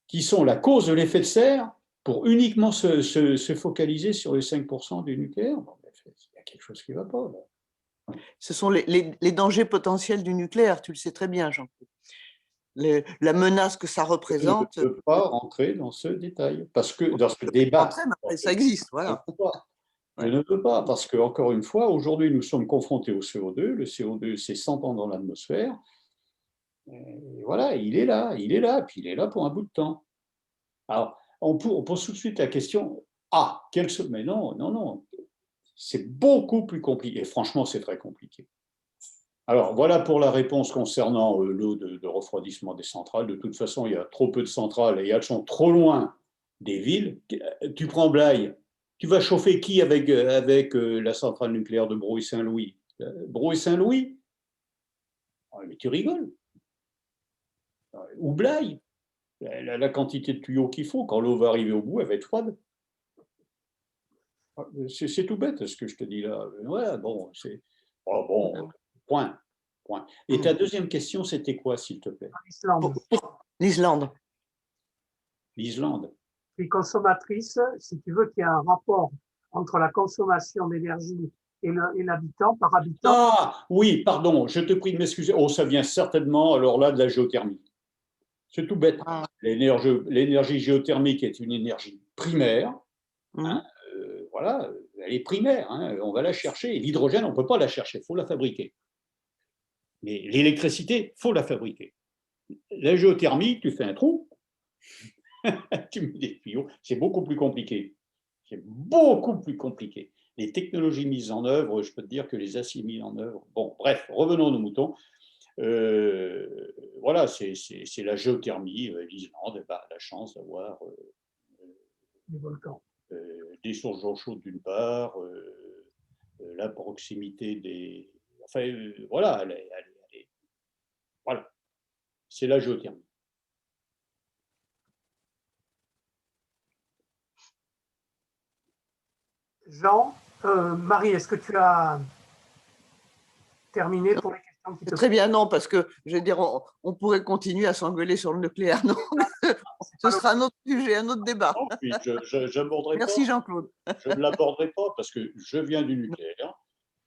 S2: qui sont la cause de l'effet de serre pour uniquement se focaliser sur les 5% du nucléaire. Bon, il y a quelque chose qui ne va pas. Là.
S9: Ce sont les dangers potentiels du nucléaire, tu le sais très bien, Jean-Claude. la menace que ça représente.
S2: Je ne peux pas rentrer dans ce détail, parce que dans ce débat,
S9: Ça existe, voilà.
S2: Je ne peux pas, parce que, encore une fois, aujourd'hui, nous sommes confrontés au CO2. Le CO2, c'est 100 ans dans l'atmosphère. Voilà, il est là, puis il est là pour un bout de temps. Alors, on pose tout de suite la question, mais non, c'est beaucoup plus compliqué. Et franchement, c'est très compliqué. Alors, voilà pour la réponse concernant l'eau de refroidissement des centrales. De toute façon, il y a trop peu de centrales et elles sont trop loin des villes. Tu prends Blaye, tu vas chauffer qui avec la centrale nucléaire de Brouy-Saint-Louis? Brouy-Saint-Louis? Mais tu rigoles. Ou Blaye, la quantité de tuyaux qu'il faut, quand l'eau va arriver au bout, elle va être froide. C'est tout bête ce que je te dis là. Ouais, bon, c'est. Oh, bon, point. Et ta deuxième question, c'était quoi, s'il te plaît?
S9: L'Islande.
S2: L'Islande.
S1: Les consommatrices, si tu veux qu'il y ait un rapport entre la consommation d'énergie et l'habitant par habitant.
S2: Ah, oui, pardon, je te prie de m'excuser. Oh, ça vient certainement, alors là, de la géothermie. C'est tout bête. L'énergie géothermique est une énergie primaire. Hein, voilà, elle est primaire. Hein, on va la chercher. L'hydrogène, on ne peut pas la chercher, il faut la fabriquer. Mais l'électricité, il faut la fabriquer. La géothermie, tu fais un trou, tu mets des tuyaux, c'est beaucoup plus compliqué. C'est beaucoup plus compliqué. Les technologies mises en œuvre, je peux te dire que les aciers mis en œuvre. Bon, bref, revenons à nos moutons. Voilà, c'est la géothermie. L'Islande a la chance d'avoir
S1: des volcans.
S2: Des sources d'eau chaude d'une part, la proximité des. Enfin, voilà, voilà, c'est la géothermie.
S1: Jean, Marie, est-ce que tu as terminé pour les questions qui te
S9: Très bien, non, parce que je veux dire, on pourrait continuer à s'engueuler sur le nucléaire. Non, ce sera un autre sujet, un autre débat.
S2: Non, puis
S9: Merci Jean-Claude.
S2: Je ne l'aborderai pas parce que je viens du nucléaire.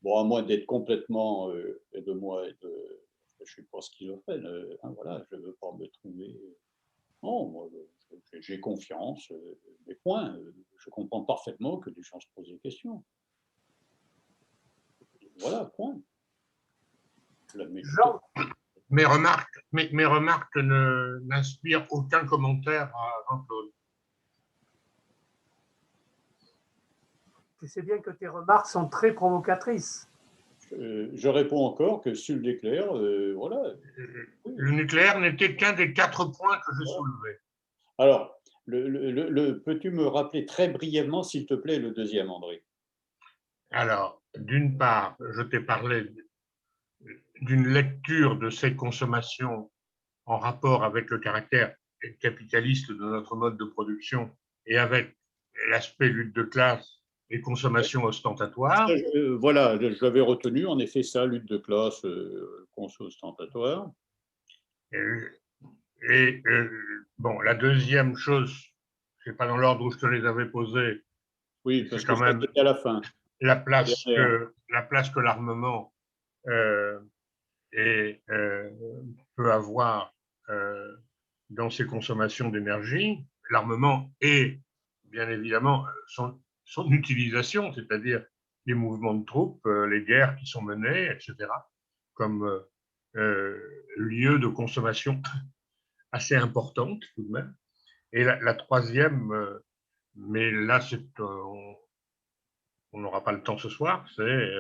S2: Bon, à moins d'être complètement je ne suis pas schizophrène. Voilà, je ne veux pas me trouver. Non, moi, j'ai confiance. Mais point. Je comprends parfaitement que les gens se posent des questions. Voilà, point.
S1: Jean.
S7: Mes remarques n'inspirent aucun commentaire à Jean-Claude.
S1: Tu sais bien que tes remarques sont très provocatrices.
S2: Je réponds encore que sur le nucléaire, voilà.
S7: Le nucléaire n'était qu'un des 4 points que je soulevais.
S2: Alors, peux-tu me rappeler très brièvement, s'il te plaît, le deuxième, André?
S7: Alors, d'une part, je t'ai parlé d'une lecture de ces consommations en rapport avec le caractère capitaliste de notre mode de production et avec l'aspect lutte de classe et consommation ostentatoire.
S2: Voilà, je l'avais retenu, en effet, ça, lutte de classe, conso ostentatoire.
S7: Bon, la deuxième chose, ce n'est pas dans l'ordre où je te les avais posées.
S2: Oui, parce que c'était à la fin.
S7: La place que l'armement peut avoir dans ses consommations d'énergie. L'armement et, bien évidemment, son utilisation, c'est-à-dire les mouvements de troupes, les guerres qui sont menées, etc., comme lieu de consommation assez importante tout de même. Et la troisième, mais là, on n'aura pas le temps ce soir, c'est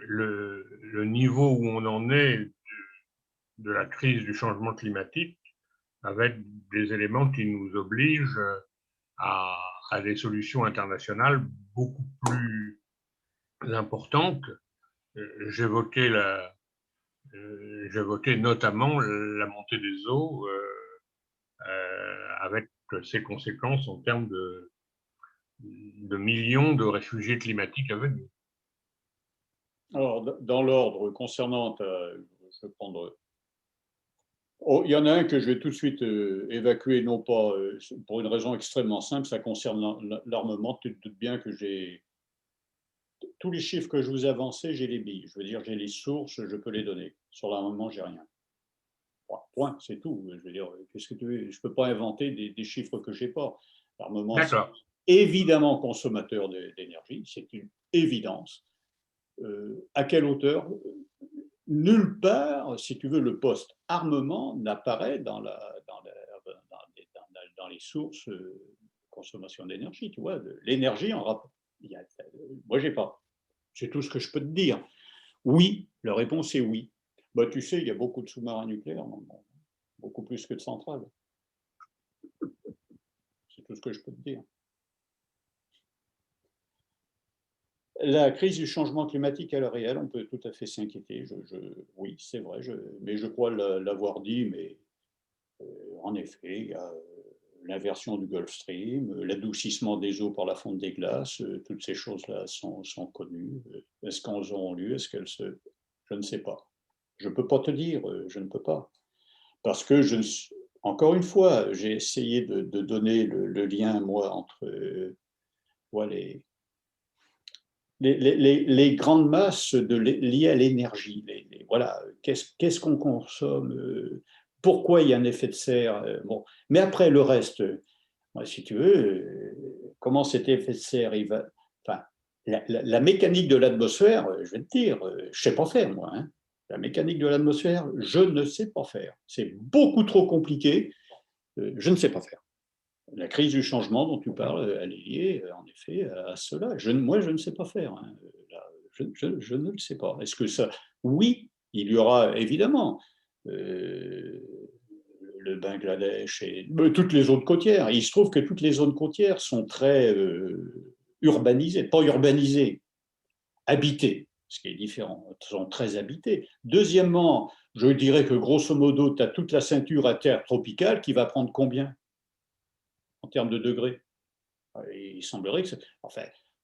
S7: le niveau où on en est de la crise du changement climatique, avec des éléments qui nous obligent à des solutions internationales beaucoup plus importantes. J'évoquais notamment la montée des eaux avec ses conséquences en termes de millions de réfugiés climatiques à venir.
S2: Alors, dans l'ordre concernant, je vais prendre. Il y en a un que je vais tout de suite évacuer, non pas pour une raison extrêmement simple, ça concerne l'armement. Tu te doutes bien que j'ai tous les chiffres que je vous ai avancés, j'ai les billes. Je veux dire, j'ai les sources, je peux les donner. Sur l'armement, j'ai rien. Point, c'est tout. Je veux dire, qu'est-ce que tu veux? Je ne peux pas inventer des chiffres que je n'ai pas. L'armement, c'est évidemment consommateur d'énergie, c'est une évidence. À quelle hauteur? Nulle part, si tu veux, le poste armement n'apparaît dans les sources de consommation d'énergie. Tu vois, l'énergie en rapport. Moi, j'ai pas. C'est tout ce que je peux te dire. Oui, la réponse est oui. Bah, tu sais, il y a beaucoup de sous-marins nucléaires, beaucoup plus que de centrales. C'est tout ce que je peux te dire. La crise du changement climatique à l'heure réelle, on peut tout à fait s'inquiéter. Oui, c'est vrai, mais je crois l'avoir dit, mais en effet, il y a l'inversion du Gulf Stream, l'adoucissement des eaux par la fonte des glaces, toutes ces choses-là sont connues. Est-ce qu'elles ont lieu? Est-ce qu'elles se... Je ne sais pas. Je ne peux pas te dire, je ne peux pas. Parce que, encore une fois, j'ai essayé de donner le lien, moi, entre les grandes masses liées à l'énergie. Voilà, qu'est-ce qu'on consomme? Pourquoi il y a un effet de serre? Bon. Mais après, le reste, si tu veux, comment cet effet de serre, il va... Enfin, la mécanique de l'atmosphère, je vais te dire, je ne sais pas faire, moi. Hein. La mécanique de l'atmosphère, je ne sais pas faire. C'est beaucoup trop compliqué, je ne sais pas faire. La crise du changement dont tu parles, elle est liée, en effet, à cela. Moi, je ne sais pas faire. Hein. Je ne le sais pas. Est-ce que ça... Oui, il y aura évidemment le Bangladesh et toutes les zones côtières. Il se trouve que toutes les zones côtières sont très urbanisées, pas urbanisées, habitées, ce qui est différent, sont très habitées. Deuxièmement, je dirais que grosso modo, tu as toute la ceinture à terre tropicale qui va prendre combien en termes de degrés? Et il semblerait que... Enfin,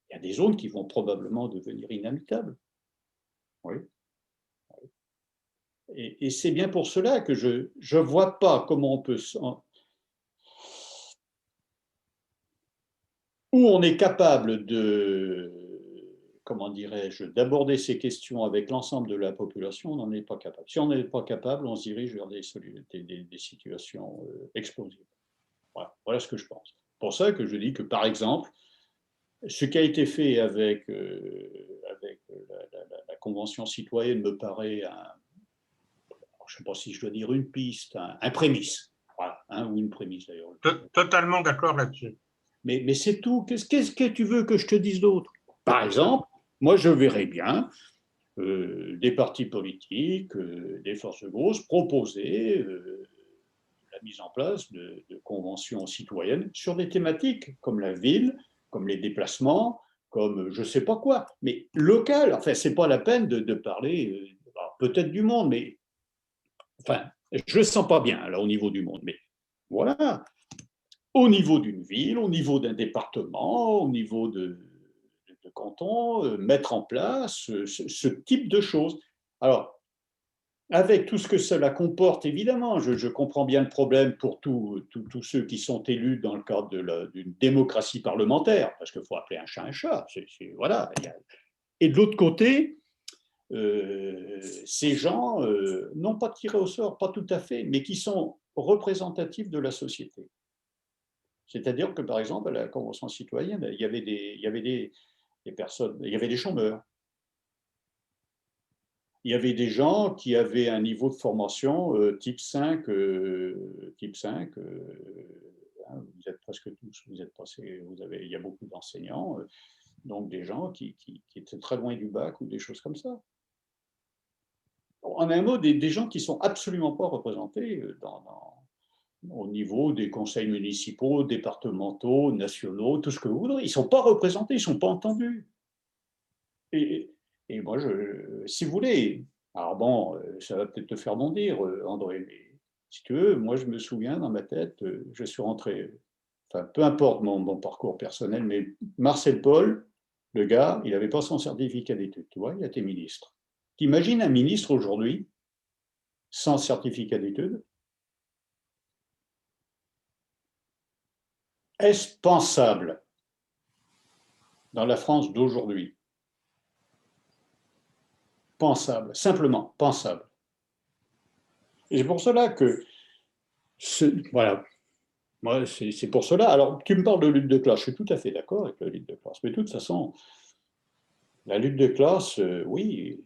S2: il y a des zones qui vont probablement devenir inhabitables. Oui. Et c'est bien pour cela que je ne vois pas comment on peut... Où on est capable de... Comment dirais-je, d'aborder ces questions avec l'ensemble de la population, on n'en est pas capable. Si on n'est pas capable, on se dirige vers des situations explosives. Voilà ce que je pense. C'est pour ça que je dis que, par exemple, ce qui a été fait avec la Convention citoyenne me paraît, je ne sais pas si je dois dire une piste, un prémisse, voilà, ou une prémisse d'ailleurs.
S7: Totalement d'accord là-dessus.
S2: Mais c'est tout. Qu'est-ce que tu veux que je te dise d'autre? Par exemple, moi je verrais bien des partis politiques, des forces grosses proposer la mise en place de conventions citoyennes sur des thématiques comme la ville, comme les déplacements, comme je ne sais pas quoi, mais local. Enfin, ce n'est pas la peine de parler peut-être du monde, mais enfin, je ne le sens pas bien là au niveau du monde. Mais voilà, au niveau d'une ville, au niveau d'un département, au niveau de canton, mettre en place ce type de choses. Alors, avec tout ce que cela comporte, évidemment, je comprends bien le problème pour tous ceux qui sont élus dans le cadre d'une démocratie parlementaire, parce qu'il faut appeler un chat un chat. Voilà. Et de l'autre côté, ces gens, non pas tirés au sort, pas tout à fait, mais qui sont représentatifs de la société. C'est-à-dire que, par exemple, à la Convention citoyenne, il y avait des personnes, il y avait des chômeurs. Il y avait des gens qui avaient un niveau de formation type 5, vous êtes presque tous, vous êtes passés, il y a beaucoup d'enseignants, donc des gens qui étaient très loin du bac ou des choses comme ça. En un mot, des gens qui ne sont absolument pas représentés au niveau des conseils municipaux, départementaux, nationaux, tout ce que vous voudrez. Ils ne sont pas représentés, ils ne sont pas entendus. Et moi, si vous voulez, alors bon, ça va peut-être te faire bondir, André, mais si tu veux, moi je me souviens dans ma tête, je suis rentré, enfin peu importe mon parcours personnel, mais Marcel Paul, le gars, il n'avait pas son certificat d'études, tu vois, il a été ministre. T'imagines un ministre aujourd'hui sans certificat d'études? Est-ce pensable dans la France d'aujourd'hui? Pensable, simplement pensable. Et c'est pour cela que, voilà, moi, c'est pour cela. Alors, tu me parles de lutte de classe, je suis tout à fait d'accord avec la lutte de classe, mais de toute façon, la lutte de classe, oui,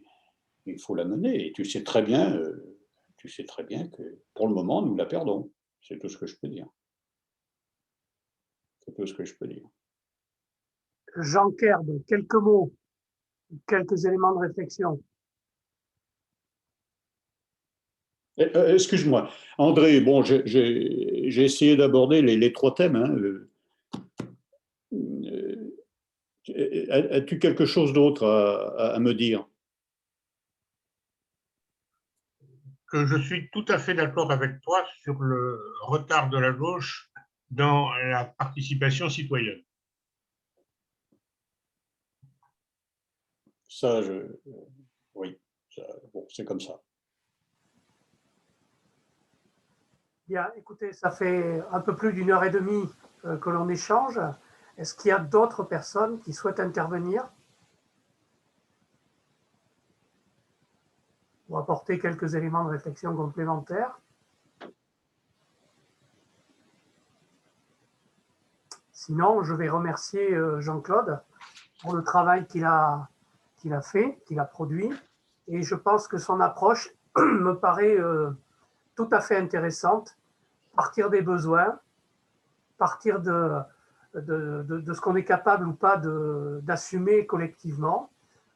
S2: il faut la mener. Et tu sais très bien que pour le moment, nous la perdons. C'est tout ce que je peux dire. C'est tout ce que je peux dire.
S1: Jean Kerb, quelques mots, quelques éléments de réflexion.
S2: Excuse-moi, André, bon, j'ai essayé d'aborder les trois thèmes. Hein. As-tu quelque chose d'autre à me dire?
S7: Que je suis tout à fait d'accord avec toi sur le retard de la gauche dans la participation citoyenne.
S2: Ça, oui, bon, c'est comme ça.
S1: Bien, écoutez, ça fait un peu plus d'une heure et demie que l'on échange. Est-ce qu'il y a d'autres personnes qui souhaitent intervenir ou apporter quelques éléments de réflexion complémentaires? Sinon, je vais remercier Jean-Claude pour le travail qu'il a fait, qu'il a produit. Et je pense que son approche me paraît tout à fait intéressante. Partir des besoins, partir de ce qu'on est capable ou pas d'assumer collectivement.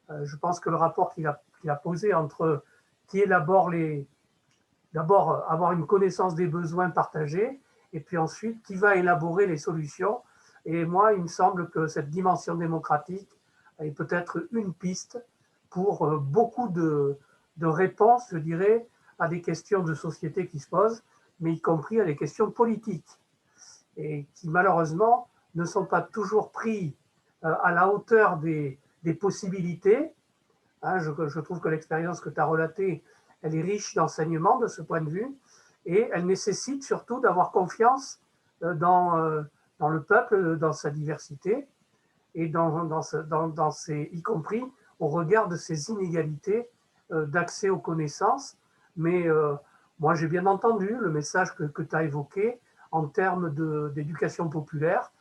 S1: Je pense que le rapport qu'il a posé entre qui élabore d'abord avoir une connaissance des besoins partagés et puis ensuite qui va élaborer les solutions. Et moi, il me semble que cette dimension démocratique est peut-être une piste pour beaucoup de réponses, je dirais, à des questions de société qui se posent, mais y compris à des questions politiques, et qui malheureusement ne sont pas toujours pris à la hauteur des possibilités. Hein, je trouve que l'expérience que tu as relatée, elle est riche d'enseignements de ce point de vue, et elle nécessite surtout d'avoir confiance dans le peuple, dans sa diversité, et y compris au regard de ces inégalités d'accès aux connaissances. Mais moi, j'ai bien entendu le message que tu as évoqué en termes d'éducation populaire.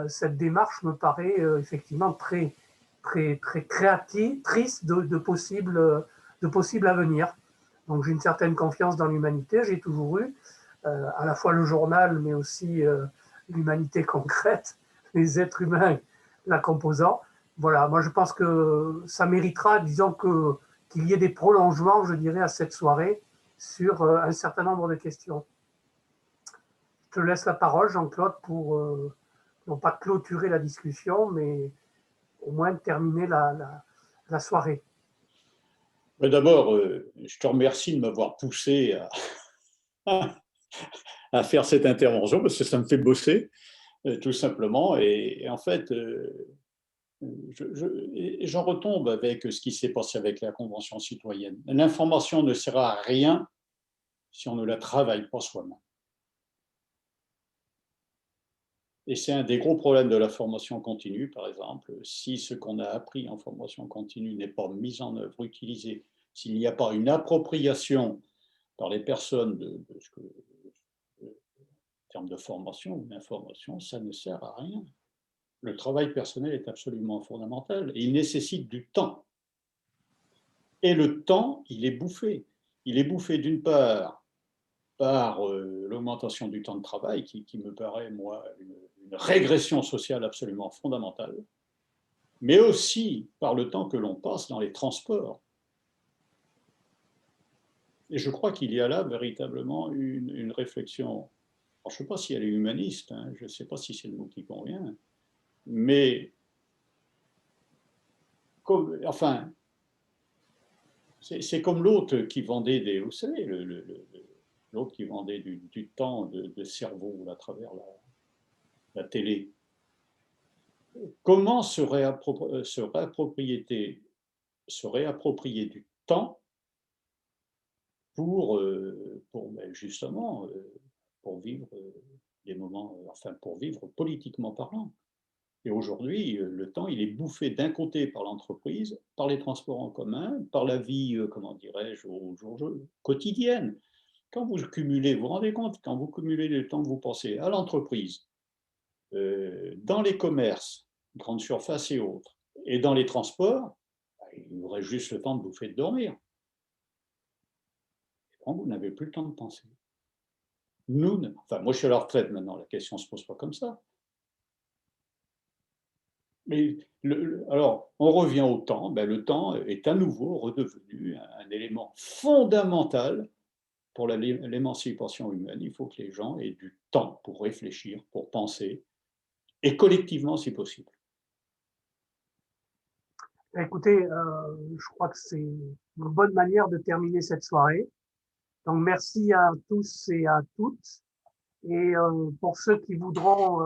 S1: Cette démarche me paraît effectivement très créatrice de possibles avenirs. Donc j'ai une certaine confiance dans l'humanité, j'ai toujours eu, à la fois le journal, mais aussi l'humanité concrète, les êtres humains la composant. Voilà, moi je pense que ça méritera, disons qu'il y ait des prolongements, je dirais, à cette soirée sur un certain nombre de questions. Je te laisse la parole, Jean-Claude, pour non pas clôturer la discussion, mais au moins terminer la soirée.
S2: D'abord, je te remercie de m'avoir poussé à faire cette intervention, parce que ça me fait bosser, tout simplement. Et en fait, j'en retombe avec ce qui s'est passé avec la Convention citoyenne. L'information ne sert à rien si on ne la travaille pas soi-même. Et c'est un des gros problèmes de la formation continue, par exemple. Si ce qu'on a appris en formation continue n'est pas mis en œuvre, utilisé, s'il n'y a pas une appropriation par les personnes en termes de formation ou d'information, ça ne sert à rien. Le travail personnel est absolument fondamental et il nécessite du temps. Et le temps, il est bouffé. Il est bouffé d'une part par l'augmentation du temps de travail, qui me paraît, moi, une régression sociale absolument fondamentale, mais aussi par le temps que l'on passe dans les transports. Et je crois qu'il y a là véritablement une réflexion. Alors, je ne sais pas si elle est humaniste, hein, je ne sais pas si c'est le mot qui convient, mais enfin, c'est comme l'autre qui vendait des, vous savez, l'autre qui vendait du temps de cerveau à travers la télé. Comment se réapproprier du temps pour justement pour vivre des moments, enfin pour vivre politiquement parlant. Et aujourd'hui, le temps, il est bouffé d'un côté par l'entreprise, par les transports en commun, par la vie, comment dirais-je, quotidienne. quand vous cumulez, vous vous rendez compte, quand vous cumulez le temps que vous pensez à l'entreprise, dans les commerces, grandes surfaces et autres, et dans les transports, il vous reste juste le temps de bouffer et de dormir. Quand vous n'avez plus le temps de penser. Enfin, moi je suis à la retraite maintenant, la question ne se pose pas comme ça. Mais alors, on revient au temps. Ben, le temps est à nouveau redevenu un élément fondamental pour l'émancipation humaine. Il faut que les gens aient du temps pour réfléchir, pour penser, et collectivement si possible.
S1: Écoutez, je crois que c'est une bonne manière de terminer cette soirée. Donc, merci à tous et à toutes. Et pour ceux qui voudront